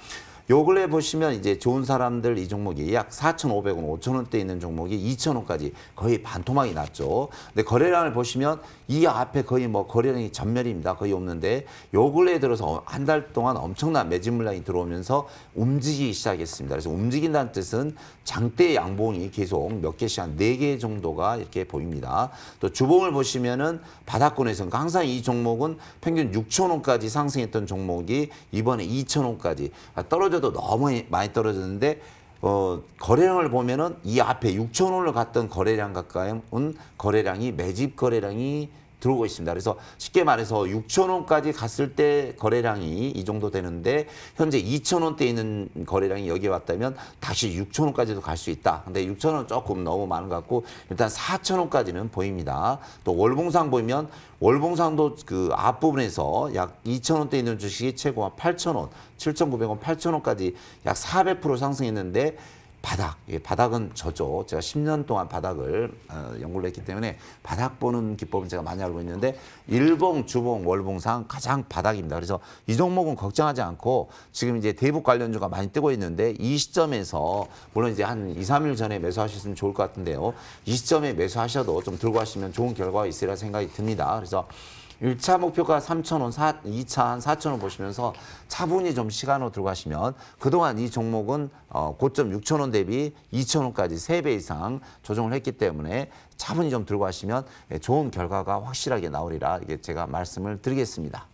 요 근래 보시면 이제 좋은 사람들 이 종목이 약 4,500원, 5,000원대 있는 종목이 2,000원까지 거의 반토막이 났죠. 근데 거래량을 보시면 이 앞에 거의 뭐 거래량이 전멸입니다. 거의 없는데 요 근래에 들어서 한 달 동안 엄청난 매집 물량이 들어오면서 움직이기 시작했습니다. 그래서 움직인다는 뜻은 장대 양봉이 계속 몇 개씩 한 4개 정도가 이렇게 보입니다. 또 주봉을 보시면은 바닥권에서는 항상 이 종목은 평균 6,000원까지 상승했던 종목이 이번에 2,000원까지 떨어져도 너무 많이 떨어졌는데 거래량을 보면은 이 앞에 6,000원을 갔던 거래량 가까운 거래량이 매집 거래량이 들어오고 있습니다. 그래서 쉽게 말해서 6,000원까지 갔을 때 거래량이 이 정도 되는데 현재 2,000원대 있는 거래량이 여기에 왔다면 다시 6,000원까지도 갈 수 있다. 근데 6,000원 조금 너무 많은 것 같고 일단 4,000원까지는 보입니다. 또 월봉상 보면 월봉상도 그 앞부분에서 약 2,000원대 있는 주식이 최고 8,000원, 7,900원, 8,000원까지 약 400% 상승했는데 바닥은 저죠. 제가 10년 동안 바닥을 연구를 했기 때문에 바닥 보는 기법은 제가 많이 알고 있는데 일봉, 주봉, 월봉상 가장 바닥입니다. 그래서 이 종목은 걱정하지 않고 지금 이제 대북 관련주가 많이 뜨고 있는데 이 시점에서 물론 이제 한 2, 3일 전에 매수하셨으면 좋을 것 같은데요. 이 시점에 매수하셔도 좀 들고 가시면 좋은 결과가 있으리라 생각이 듭니다. 그래서 1차 목표가 3,000원, 2차 한 4,000원 보시면서 차분히 좀 시간으로 들어가시면 그동안 이 종목은 고점 6,000원 대비 2,000원까지 3배 이상 조정을 했기 때문에 차분히 좀 들고 가시면 좋은 결과가 확실하게 나오리라 이게 제가 말씀을 드리겠습니다.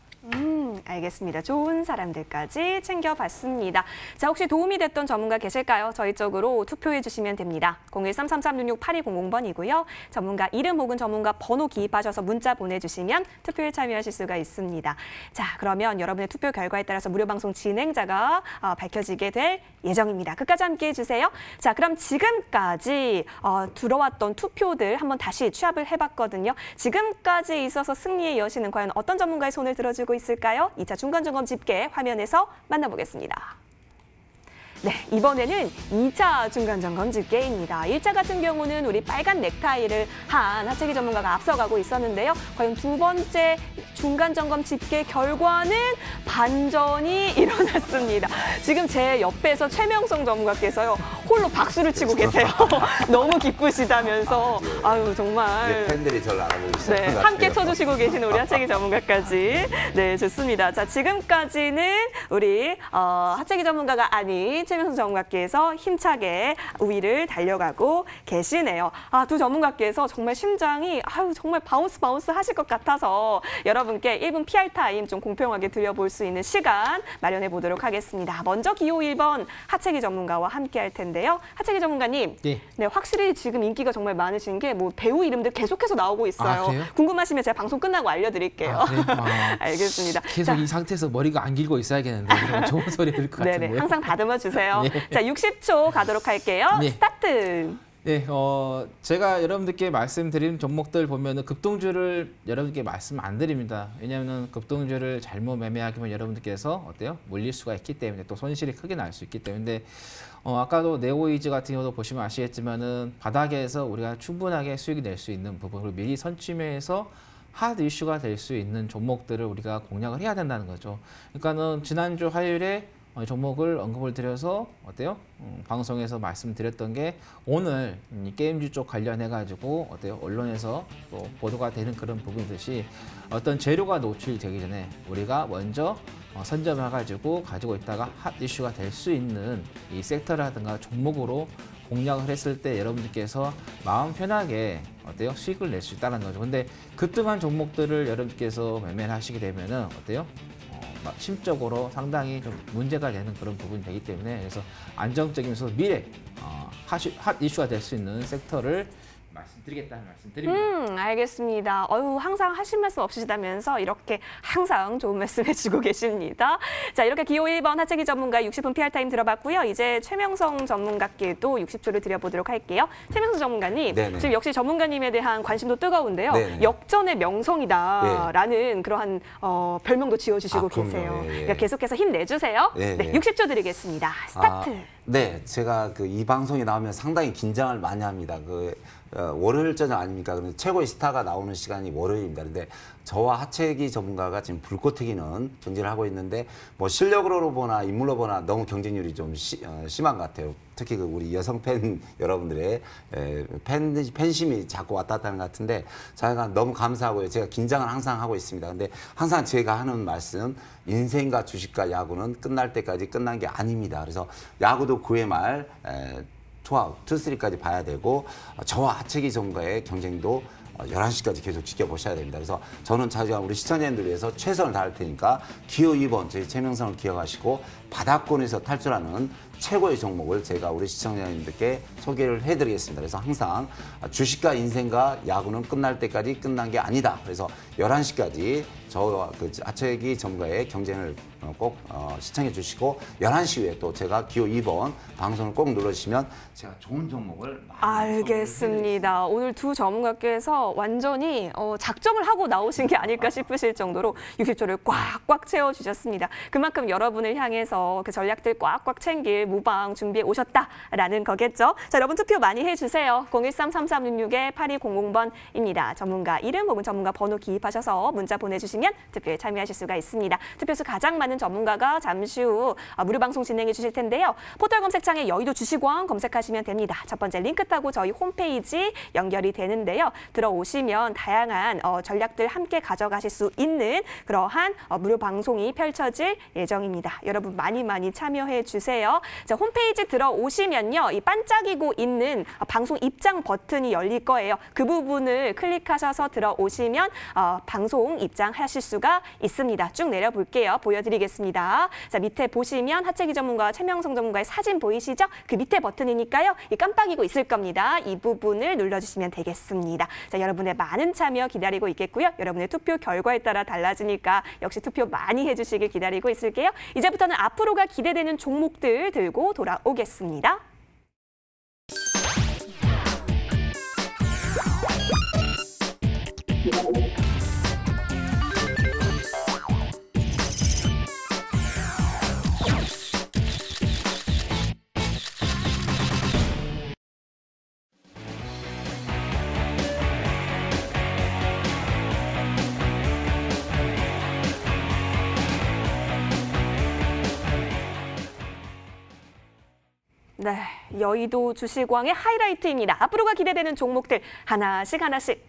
알겠습니다. 좋은 사람들까지 챙겨봤습니다. 자, 혹시 도움이 됐던 전문가 계실까요? 저희 쪽으로 투표해 주시면 됩니다. 013-336-8200번이고요. 전문가 이름 혹은 전문가 번호 기입하셔서 문자 보내주시면 투표에 참여하실 수가 있습니다. 자, 그러면 여러분의 투표 결과에 따라서 무료 방송 진행자가 밝혀지게 될 예정입니다. 끝까지 함께해 주세요. 자, 그럼 지금까지 들어왔던 투표들 한번 다시 취합을 해봤거든요. 지금까지 있어서 승리의 여신은 과연 어떤 전문가의 손을 들어주고 있을까요? 2차 중간점검 집계 화면에서 만나보겠습니다. 네, 이번에는 2차 중간점검 집계입니다. 1차 같은 경우는 우리 빨간 넥타이를 한 하체기 전문가가 앞서가고 있었는데요. 과연 두 번째 중간점검 집계 결과는 반전이 일어났습니다. 지금 제 옆에서 최명성 전문가께서요. 홀로 박수를 치고 계세요. 너무 기쁘시다면서. 아유, 정말. 이제 팬들이 저를 알아보고 있어요. 네, 함께 쳐주시고 계신 우리 하체기 전문가까지. 네, 좋습니다. 자, 지금까지는 우리 하체기 전문가가 아닌 최명수 전문가께서 힘차게 우위를 달려가고 계시네요. 아, 두 전문가께서 정말 심장이 정말 바운스 하실 것 같아서 여러분께 1분 PR 타임 좀 공평하게 드려볼 수 있는 시간 마련해 보도록 하겠습니다. 먼저 기호 1번 하체기 전문가와 함께 할 텐데요. 하체기 전문가님, 네. 네, 확실히 지금 인기가 정말 많으신 게 뭐 배우 이름들 계속해서 나오고 있어요. 그래요? 궁금하시면 제가 방송 끝나고 알려드릴게요. 그래요? 알겠습니다. 계속 이 상태에서 머리가 안 길고 있어야겠는데 이런 좋은 소리 들을 것 같은데요. 네네, 항상 다듬어 주세요. 네. 자, 60초 가도록 할게요. 네. 스타트. 네, 제가 여러분들께 말씀드린 종목들 보면은 급등주를 여러분께 말씀 안 드립니다. 왜냐하면 급등주를 잘못 매매하게 하면 여러분들께서 어때요? 물릴 수가 있기 때문에 또 손실이 크게 날 수 있기 때문에 아까도 네오이즈 같은 경우도 보시면 아시겠지만은 바닥에서 우리가 충분하게 수익이 낼 수 있는 부분을 미리 선취매해서 핫 이슈가 될 수 있는 종목들을 우리가 공략을 해야 된다는 거죠. 그러니까는 지난주 화요일에 종목을 언급을 드려서 어때요? 방송에서 말씀드렸던 게 오늘 이 게임주 쪽 관련해 가지고 어때요? 언론에서 또 보도가 되는 그런 부분이듯이 어떤 재료가 노출되기 전에 우리가 먼저 선점해 가지고 가지고 있다가 핫 이슈가 될 수 있는 이 섹터라든가 종목으로 공략을 했을 때 여러분들께서 마음 편하게 어때요? 수익을 낼 수 있다는 거죠. 근데 급등한 종목들을 여러분들께서 매매를 하시게 되면은 어때요? 심적으로 상당히 좀 문제가 되는 그런 부분이 되기 때문에 그래서 안정적이면서 미래 핫 이슈가 될 수 있는 섹터를 말씀드리겠다는 말씀드립니다. 알겠습니다. 항상 하신 말씀 없으시다면서 이렇게 항상 좋은 말씀 해주고 계십니다. 자, 이렇게 기호 1번 하체기 전문가 60분 PR 타임 들어봤고요. 이제 최명성 전문가께도 60초를 드려보도록 할게요. 최명성 전문가님, 네네. 지금 역시 전문가님에 대한 관심도 뜨거운데요. 네네. 역전의 명성이다라는 그러한 별명도 지어주시고 그럼요. 계세요. 예, 예. 그러니까 계속해서 힘내주세요. 예, 네, 예. 60초 드리겠습니다. 스타트. 네, 제가 이 방송에 나오면 상당히 긴장을 많이 합니다. 월요일 저녁 아닙니까? 근데 최고의 스타가 나오는 시간이 월요일입니다. 근데 저와 하체기 전문가가 지금 불꽃 튀기는 경쟁을 하고 있는데 뭐 실력으로 보나 인물로 보나 너무 경쟁률이 좀 심한 것 같아요. 특히 우리 여성 팬 여러분들의 팬심이 자꾸 왔다 갔다 하는 것 같은데 제가 너무 감사하고요. 제가 긴장을 항상 하고 있습니다. 근데 항상 제가 하는 말씀, 인생과 주식과 야구는 끝날 때까지 끝난 게 아닙니다. 그래서 야구도 9회 말 투아웃, 투쓰리까지 봐야 되고 저와 하체기 전문가의 경쟁도 11시까지 계속 지켜보셔야 됩니다. 그래서 저는 자주 우리 시청자님들 위해서 최선을 다할 테니까 기호 2번 저희 최명성을 기억하시고 바닥권에서 탈출하는 최고의 종목을 제가 우리 시청자님들께 소개를 해드리겠습니다. 그래서 항상 주식과 인생과 야구는 끝날 때까지 끝난 게 아니다. 그래서 11시까지 저와 하체기 전문가의 경쟁을 꼭 시청해 주시고 11시 후에 또 제가 기호 2번 방송을 꼭 눌러주시면 제가 좋은 종목을 많이 알겠습니다. 오늘 두 전문가께서 완전히 작정을 하고 나오신 게 아닐까 싶으실 정도로 60초를 꽉꽉 채워주셨습니다. 그만큼 여러분을 향해서 그 전략들 꽉꽉 챙길 무방 준비해 오셨다라는 거겠죠. 자, 여러분 투표 많이 해주세요. 013-3366-8200번입니다. 전문가 이름 혹은 전문가 번호 기입하셔서 문자 보내주시면 투표에 참여하실 수가 있습니다. 투표수 가장 많은 전문가가 잠시 후 무료 방송 진행해 주실 텐데요. 포털 검색창에 여의도 주식왕 검색하시면 됩니다. 첫 번째 링크 타고 저희 홈페이지 연결이 되는데요. 들어오시면 다양한 전략들 함께 가져가실 수 있는 그러한 무료 방송이 펼쳐질 예정입니다. 여러분 많이 참여해 주세요. 자, 홈페이지 들어오시면요. 이 반짝이고 있는 방송 입장 버튼이 열릴 거예요. 그 부분을 클릭하셔서 들어오시면 방송 입장하실 수가 있습니다. 쭉 내려볼게요. 보여드리겠습니다. 자, 밑에 보시면 하체기 전문가와 최명성 전문가의 사진 보이시죠? 그 밑에 버튼이니까요. 이 깜빡이고 있을 겁니다. 이 부분을 눌러주시면 되겠습니다. 자, 여러분의 많은 참여 기다리고 있겠고요. 여러분의 투표 결과에 따라 달라지니까 역시 투표 많이 해주시길 기다리고 있을게요. 이제부터는 앞으로가 기대되는 종목들 들고 돌아오겠습니다. 네, 여의도 주식왕의 하이라이트입니다. 앞으로가 기대되는 종목들 하나씩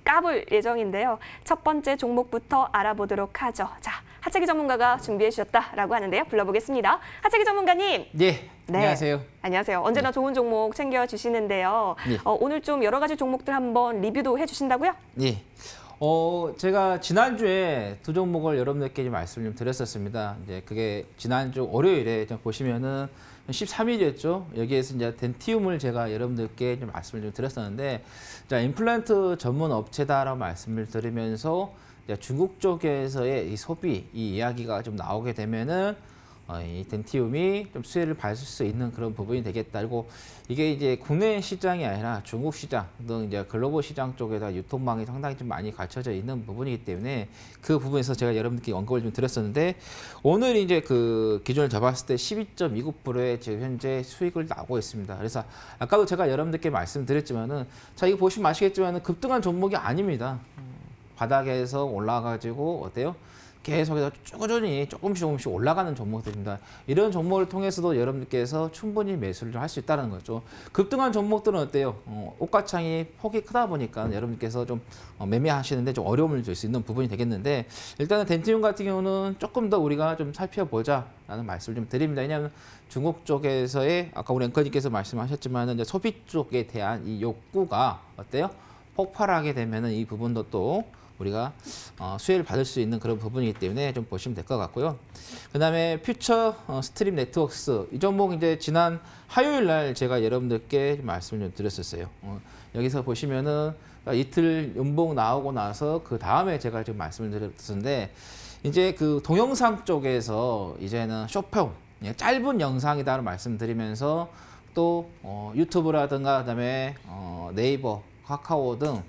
까볼 예정인데요. 첫 번째 종목부터 알아보도록 하죠. 자, 하채기 전문가가 준비해 주셨다라고 하는데요. 불러보겠습니다. 하채기 전문가님. 네, 안녕하세요. 안녕하세요. 언제나 좋은 종목 챙겨주시는데요. 네. 오늘 좀 여러 가지 종목들 한번 리뷰도 해주신다고요? 네. 제가 지난주에 두 종목을 여러분들께 말씀을 좀 드렸었습니다. 이제 그게 지난주 월요일에 보시면은 13일이었죠. 여기에서 이제 덴티움을 제가 여러분들께 좀 말씀을 좀 드렸었는데, 자, 임플란트 전문 업체다라고 말씀을 드리면서 이제 중국 쪽에서의 이 소비 이 이야기가 좀 나오게 되면은 이 덴티움이 좀 수혜를 받을 수 있는 그런 부분이 되겠다. 그리고 이게 이제 국내 시장이 아니라 중국 시장 등 이제 글로벌 시장 쪽에다 유통망이 상당히 좀 많이 갖춰져 있는 부분이기 때문에 그 부분에서 제가 여러분들께 언급을 좀 드렸었는데, 오늘 이제 그 기준을 잡았을 때 12.29%의 지금 현재 수익을 나오고 있습니다. 그래서 아까도 제가 여러분들께 말씀드렸지만은, 자, 이거 보시면 아시겠지만은 급등한 종목이 아닙니다. 바닥에서 올라가지고 어때요? 계속해서 꾸준히 조금씩 올라가는 종목들입니다. 이런 종목을 통해서도 여러분들께서 충분히 매수를 좀 할 수 있다는 거죠. 급등한 종목들은 어때요? 옷가창이 폭이 크다 보니까 여러분들께서 좀 매매하시는데 좀 어려움을 줄 수 있는 부분이 되겠는데, 일단은 덴티움 같은 경우는 조금 더 우리가 좀 살펴보자라는 말씀을 좀 드립니다. 왜냐하면 중국 쪽에서의 아까 우리 앵커님께서 말씀하셨지만 이제 소비 쪽에 대한 이 욕구가 어때요? 폭발하게 되면은 이 부분도 또 우리가 수혜를 받을 수 있는 그런 부분이기 때문에 좀 보시면 될 것 같고요. 그 다음에 퓨처 스트림 네트워크스, 이 종목 이제 지난 화요일 날 제가 여러분들께 말씀을 좀 드렸었어요. 여기서 보시면은 이틀 연봉 나오고 나서 그 다음에 제가 지금 말씀을 드렸었는데, 이제 그 동영상 쪽에서 이제는 쇼폼, 짧은 영상이다라고 말씀드리면서 또 유튜브라든가 그다음에 네이버, 카카오 등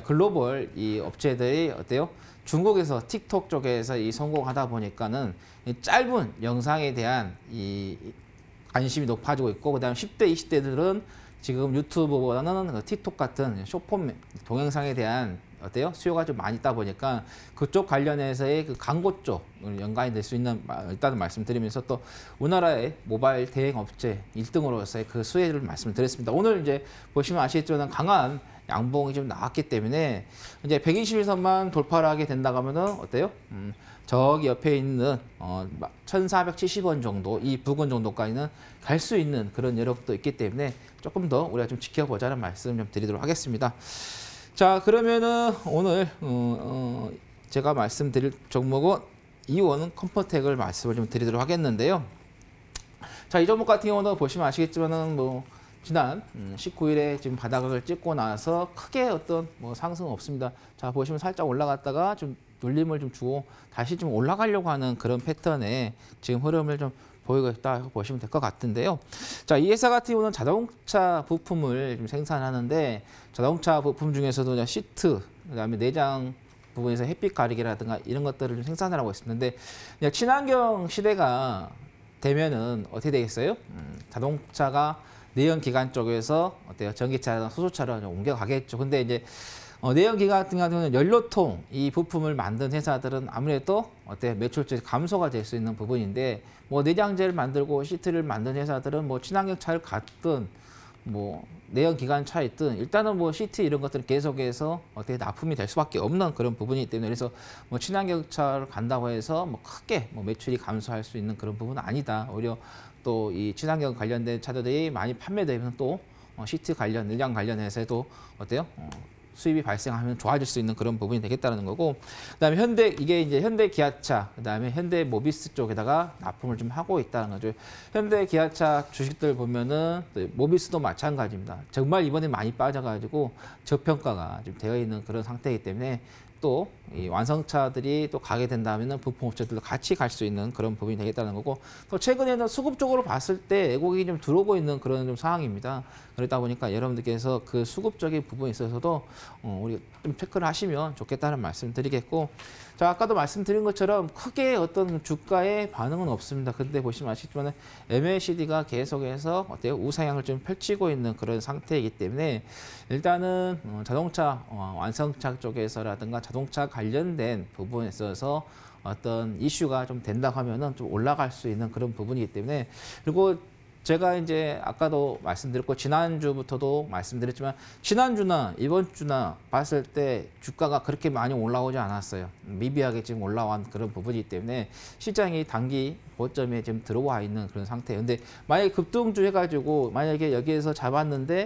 글로벌 이 업체들이 어때요? 중국에서 틱톡 쪽에서 이 성공하다 보니까는 이 짧은 영상에 대한 이 관심이 높아지고 있고, 그다음 10대, 20대들은 지금 유튜브보다는 틱톡 같은 숏폼 동영상에 대한 어때요? 수요가 좀 많이 있다 보니까 그쪽 관련해서의 그 광고 쪽 연관이 될 수 있는, 일단은 말씀드리면서 또 우리나라의 모바일 대행 업체 1등으로서의 그 수혜를 말씀드렸습니다. 오늘 이제 보시면 아시겠지만 강한 양봉이 좀 나왔기 때문에 이제 121선만 돌파를 하게 된다고 하면은 어때요? 저기 옆에 있는 1,470원 정도, 이 부근 정도까지는 갈 수 있는 그런 여력도 있기 때문에 조금 더 우리가 좀 지켜보자는 말씀 좀 드리도록 하겠습니다. 자, 그러면은 오늘 제가 말씀드릴 종목은 이원 컴포텍을 말씀을 좀 드리도록 하겠는데요. 자, 이 종목 같은 경우는 보시면 아시겠지만은 뭐 지난 19일에 지금 바닥을 찍고 나서 크게 어떤 상승은 없습니다. 자, 보시면 살짝 올라갔다가 좀 눌림을 좀 주고 다시 좀 올라가려고 하는 그런 패턴의 지금 흐름을 좀 보이고 있다 보시면 될 것 같은데요. 자, 이 회사 같은 경우는 자동차 부품을 좀 생산하는데, 자동차 부품 중에서도 시트, 그다음에 내장 부분에서 햇빛 가리개라든가 이런 것들을 좀 생산을 하고 있습니다. 근데 친환경 시대가 되면은 어떻게 되겠어요? 자동차가 내연기관 쪽에서 어때요? 전기차나 수소차로 옮겨가겠죠. 근데 이제 내연기관 같은 경우는 연료통 이 부품을 만든 회사들은 아무래도 어때요? 매출적이 감소가 될 수 있는 부분인데, 뭐 내장재를 만들고 시트를 만든 회사들은 뭐 친환경 차를 갔든 뭐 내연기관 차에 있든 일단은 뭐 시트 이런 것들은 계속해서 어떻게 납품이 될 수밖에 없는 그런 부분이기 때문에, 그래서 뭐 친환경 차를 간다고 해서 뭐 크게 뭐 매출이 감소할 수 있는 그런 부분은 아니다. 오히려 또 이 친환경 관련된 차들이 많이 판매되면 또 시트 관련, 내장 관련해서도 어때요? 수입이 발생하면 좋아질 수 있는 그런 부분이 되겠다는 거고, 그다음에 이게 이제 현대 기아차, 그다음에 현대 모비스 쪽에다가 납품을 좀 하고 있다는 거죠. 현대 기아차 주식들 보면은 모비스도 마찬가지입니다. 정말 이번에 많이 빠져가지고 저평가가 좀 되어 있는 그런 상태이기 때문에 또 이 완성차들이 또 가게 된다면은 부품업체들도 같이 갈 수 있는 그런 부분이 되겠다는 거고, 또 최근에는 수급 쪽으로 봤을 때 애국이 좀 들어오고 있는 그런 좀 상황입니다. 그러다 보니까 여러분들께서 그 수급적인 부분에 있어서도 우리 좀 체크를 하시면 좋겠다는 말씀 드리겠고, 자, 아까도 말씀드린 것처럼 크게 어떤 주가의 반응은 없습니다. 근데 보시면 아시겠지만 MACD가 계속해서 어때요? 우상향을 좀 펼치고 있는 그런 상태이기 때문에 일단은 자동차 완성차 쪽에서라든가 자동차 관련된 부분에 있어서 어떤 이슈가 좀 된다고 하면은 좀 올라갈 수 있는 그런 부분이기 때문에, 그리고 제가 이제 아까도 말씀드렸고 지난주부터도 말씀드렸지만 지난주나 이번 주나 봤을 때 주가가 그렇게 많이 올라오지 않았어요. 미비하게 지금 올라온 그런 부분이기 때문에 시장이 단기 고점에 지금 들어와 있는 그런 상태예요. 근데 만약에 급등주 해가지고 만약에 여기에서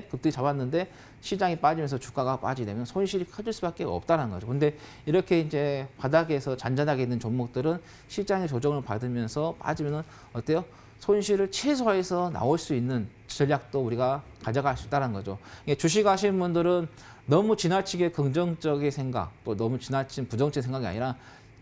급등이 잡았는데 시장이 빠지면서 주가가 빠지게 되면 손실이 커질 수밖에 없다는 거죠. 근데 이렇게 이제 바닥에서 잔잔하게 있는 종목들은 시장의 조정을 받으면서 빠지면은 어때요? 손실을 최소화해서 나올 수 있는 전략도 우리가 가져갈 수 있다는 거죠. 주식 하시는 분들은 너무 지나치게 긍정적인 생각, 또 너무 지나친 부정적인 생각이 아니라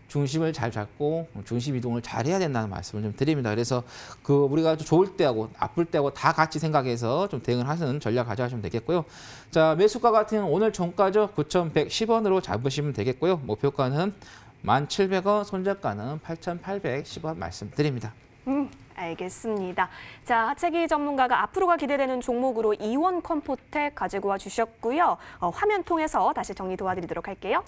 중심을 잘 잡고 중심 이동을 잘 해야 된다는 말씀을 좀 드립니다. 그래서 우리가 좋을 때하고 나쁠 때하고 다 같이 생각해서 좀 대응을 하시는 전략 가져가시면 되겠고요. 자, 매수가 같은 오늘 종가죠. 9,110원으로 잡으시면 되겠고요. 목표가는 1,700원, 손절가는 8,810원 말씀드립니다. 알겠습니다. 자, 하채기 전문가가 앞으로가 기대되는 종목으로 이원 컴포텍 가지고 와 주셨고요. 화면 통해서 다시 정리 도와드리도록 할게요.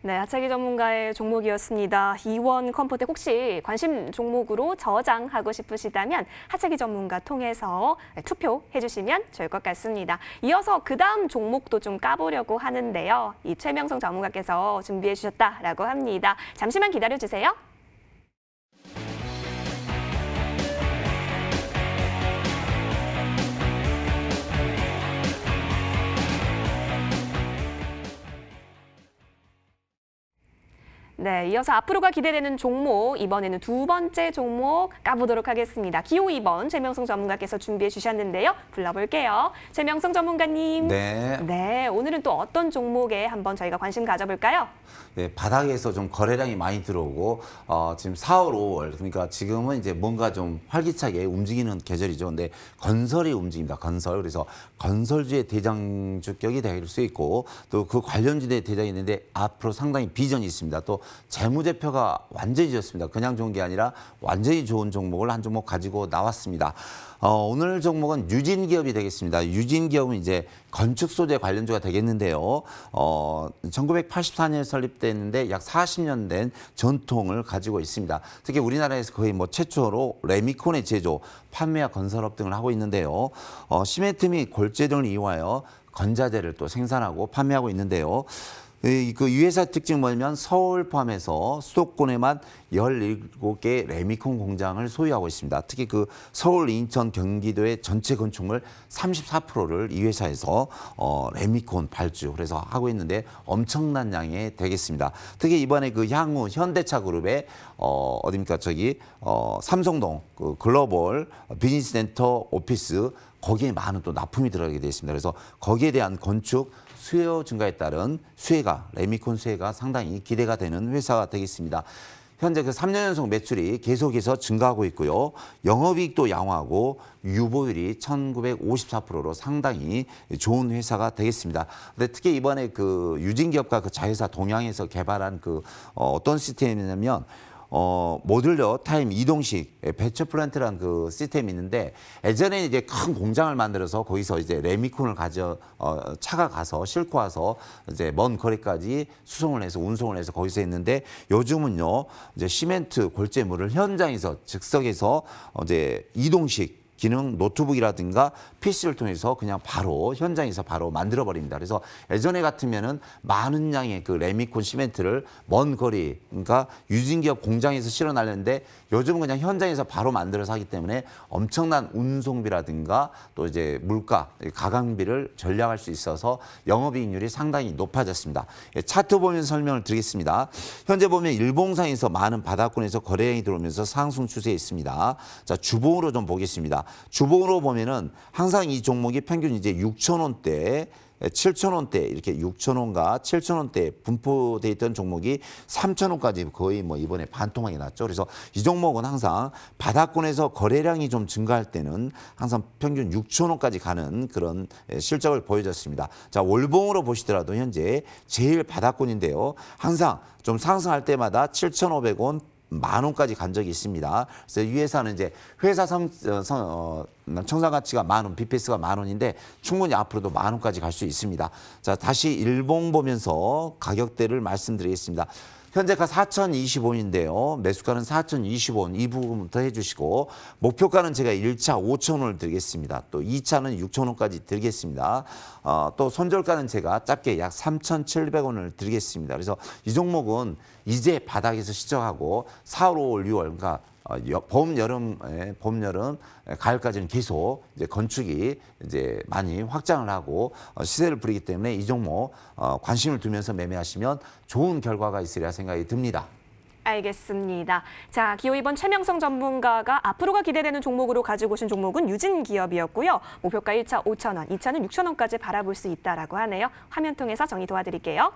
네, 하채기 전문가의 종목이었습니다. 이원 컴포텍 혹시 관심 종목으로 저장하고 싶으시다면 하채기 전문가 통해서 투표해 주시면 좋을 것 같습니다. 이어서 그 다음 종목도 좀 까보려고 하는데요. 이 최명성 전문가께서 준비해 주셨다라고 합니다. 잠시만 기다려 주세요. 네, 이어서 앞으로가 기대되는 종목, 이번에는 두 번째 종목 까보도록 하겠습니다. 기호 2번 최명성 전문가께서 준비해 주셨는데요. 불러볼게요. 최명성 전문가님. 네. 네, 오늘은 또 어떤 종목에 한번 저희가 관심 가져볼까요? 네, 바닥에서 좀 거래량이 많이 들어오고 지금 4월, 5월 그러니까 지금은 이제 뭔가 좀 활기차게 움직이는 계절이죠. 근데 건설이 움직입니다. 건설. 그래서 건설주의 대장주격이 될 수 있고 또 그 관련주의 대장이 있는데 앞으로 상당히 비전이 있습니다. 또 재무제표가 완전히 좋습니다. 그냥 좋은 게 아니라 완전히 좋은 종목을 한 종목 가지고 나왔습니다. 오늘 종목은 유진기업이 되겠습니다. 유진기업은 이제 건축 소재 관련주가 되겠는데요. 1984년에 설립됐는데 약 40년 된 전통을 가지고 있습니다. 특히 우리나라에서 거의 뭐 최초로 레미콘의 제조, 판매와 건설업 등을 하고 있는데요. 시멘트 및 골재 등을 이용하여 건자재를 또 생산하고 판매하고 있는데요. 이 회사 특징은 뭐냐면 서울 포함해서 수도권에만 17개 레미콘 공장을 소유하고 있습니다. 특히 서울, 인천, 경기도의 전체 건축물 34%를 이 회사에서 레미콘 발주 그래서 하고 있는데 엄청난 양이 되겠습니다. 특히 이번에 향후 현대차 그룹의 어디입니까? 삼성동 글로벌 비즈니스 센터 오피스 거기에 많은 또 납품이 들어가게 되어 있습니다. 그래서 거기에 대한 건축 수요 증가에 따른 레미콘 수혜가 상당히 기대가 되는 회사가 되겠습니다. 현재 3년 연속 매출이 계속해서 증가하고 있고요. 영업이익도 양호하고 유보율이 1954%로 상당히 좋은 회사가 되겠습니다. 근데 특히 이번에 유진기업과 자회사 동양에서 개발한 어떤 시스템이냐면 모듈러 타임 이동식 배처 플랜트라는 시스템이 있는데 예전에 이제 큰 공장을 만들어서 거기서 이제 레미콘을 차가 가서 싣고 와서 이제 먼 거리까지 수송을 해서 운송을 해서 거기서 했는데 요즘은요 이제 시멘트 골재물을 현장에서 즉석에서 이제 이동식 기능 노트북이라든가 PC를 통해서 그냥 바로 현장에서 바로 만들어 버립니다. 그래서 예전에 같으면은 많은 양의 레미콘 시멘트를 먼 거리 그러니까 유진기업 공장에서 실어나려는데 요즘은 그냥 현장에서 바로 만들어서 하기 때문에 엄청난 운송비라든가 또 이제 물가 가강비를 절약할 수 있어서 영업이익률이 상당히 높아졌습니다. 차트 보면서 설명을 드리겠습니다. 현재 보면 일봉상에서 많은 바닥권에서 거래량이 들어오면서 상승 추세에 있습니다. 자, 주봉으로 좀 보겠습니다. 주봉으로 보면은 항상 이 종목이 평균 이제 6,000원대 7,000원대 이렇게 6,000원과 7,000원대 분포돼 있던 종목이 3,000원까지 거의 뭐 이번에 반토막이 났죠. 그래서 이 종목은 항상 바닥권에서 거래량이 좀 증가할 때는 항상 평균 6,000원까지 가는 그런 실적을 보여줬습니다. 자, 월봉으로 보시더라도 현재 제일 바닥권인데요. 항상 좀 상승할 때마다 7,500원 10,000원까지 간 적이 있습니다. 그래서 이 회사는 이제 회사 청산 가치가 10,000원, BPS가 10,000원인데 충분히 앞으로도 10,000원까지 갈 수 있습니다. 자, 다시 일봉 보면서 가격대를 말씀드리겠습니다. 현재가 4,025원인데요. 매수가는 4,020원 이 부분부터 해주시고 목표가는 제가 1차 5,000원을 드리겠습니다. 또 2차는 6,000원까지 드리겠습니다. 또 손절가는 제가 짧게 약 3,700원을 드리겠습니다. 그래서 이 종목은 이제 바닥에서 시작하고 4월, 5월, 6월 그러니까 봄, 여름, 가을까지는 계속 이제 건축이 이제 많이 확장을 하고 시세를 부리기 때문에 이 종목 관심을 두면서 매매하시면 좋은 결과가 있으리라 생각이 듭니다. 알겠습니다. 자, 기호이번 최명성 전문가가 앞으로가 기대되는 종목으로 가지고 오신 종목은 유진기업이었고요. 목표가 1차 5,000원, 2차는 6,000원까지 바라볼 수 있다라고 하네요. 화면 통해서 정리 도와드릴게요.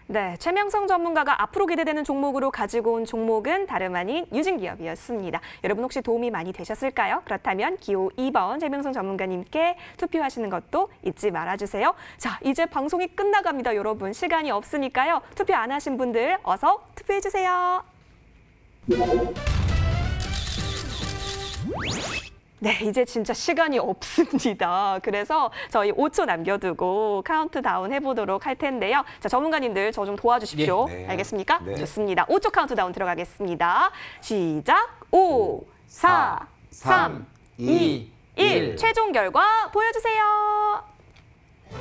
네, 최명성 전문가가 앞으로 기대되는 종목으로 가지고 온 종목은 다름 아닌 유진기업이었습니다. 여러분 혹시 도움이 많이 되셨을까요? 그렇다면 기호 2번 최명성 전문가님께 투표하시는 것도 잊지 말아주세요. 자, 이제 방송이 끝나갑니다. 여러분 시간이 없으니까요. 투표 안 하신 분들 어서 투표해주세요. 네, 이제 진짜 시간이 없습니다. 그래서 저희 5초 남겨두고 카운트다운 해보도록 할 텐데요. 자, 전문가님들 저 좀 도와주십시오. 네. 알겠습니까? 네. 좋습니다. 5초 카운트다운 들어가겠습니다. 시작! 5, 4, 3, 2, 1. 최종 결과 보여주세요.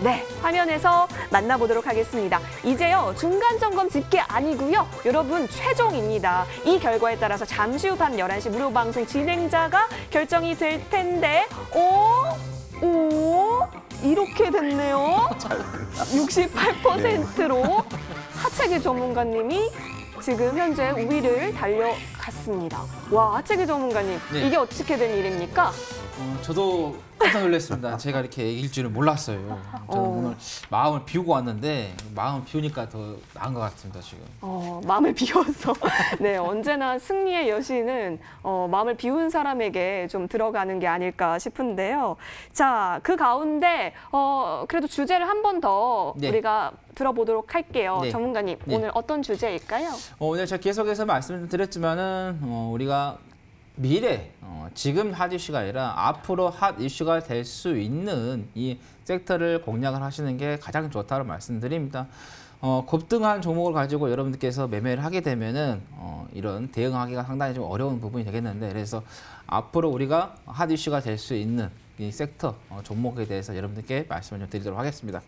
네, 화면에서 만나보도록 하겠습니다. 이제요, 중간 점검 집계 아니고요. 여러분, 최종입니다. 이 결과에 따라서 잠시 후 밤 11시 무료 방송 진행자가 결정이 될 텐데, 이렇게 됐네요. 68%로 하채기 전문가님이 지금 현재 우위를 달려갔습니다. 와, 하채기 전문가님, 네. 이게 어떻게 된 일입니까? 저도 깜짝 놀랐습니다. 제가 이렇게 이길 줄은 몰랐어요. 저는 오늘 마음을 비우고 왔는데 마음을 비우니까 더 나은 것 같습니다, 지금. 마음을 비워서. 네, 언제나 승리의 여신은 마음을 비운 사람에게 좀 들어가는 게 아닐까 싶은데요. 자, 그 가운데 그래도 주제를 한 번 더 네. 우리가 들어보도록 할게요. 네. 전문가님, 네. 오늘 어떤 주제일까요? 오늘 제가 계속해서 말씀드렸지만은 우리가 미래, 지금 핫 이슈가 아니라 앞으로 핫 이슈가 될 수 있는 이 섹터를 공략을 하시는 게 가장 좋다고 말씀드립니다. 급등한 종목을 가지고 여러분들께서 매매를 하게 되면은 이런 대응하기가 상당히 좀 어려운 부분이 되겠는데, 그래서 앞으로 우리가 핫 이슈가 될 수 있는 이 섹터 종목에 대해서 여러분들께 말씀을 좀 드리도록 하겠습니다.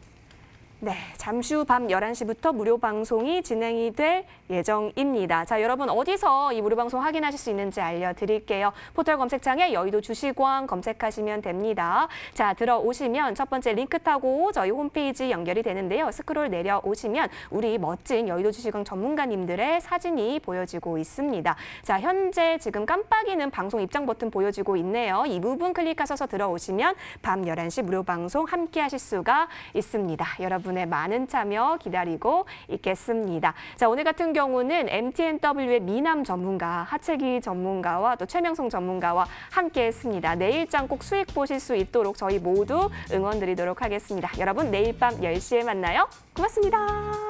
네, 잠시 후 밤 11시부터 무료 방송이 진행이 될 예정입니다. 자, 여러분 어디서 이 무료 방송 확인하실 수 있는지 알려드릴게요. 포털 검색창에 여의도 주식왕 검색하시면 됩니다. 자, 들어오시면 첫 번째 링크 타고 저희 홈페이지 연결이 되는데요. 스크롤 내려오시면 우리 멋진 여의도 주식왕 전문가님들의 사진이 보여지고 있습니다. 자, 현재 지금 깜빡이는 방송 입장 버튼 보여지고 있네요. 이 부분 클릭하셔서 들어오시면 밤 11시 무료 방송 함께 하실 수가 있습니다. 여러분의 많은 참여 기다리고 있겠습니다. 자, 오늘 같은 경우는 MTNW의 미남 전문가, 하채기 전문가와 또 최명성 전문가와 함께 했습니다. 내일장 꼭 수익 보실 수 있도록 저희 모두 응원 드리도록 하겠습니다. 여러분 내일 밤 10시에 만나요. 고맙습니다.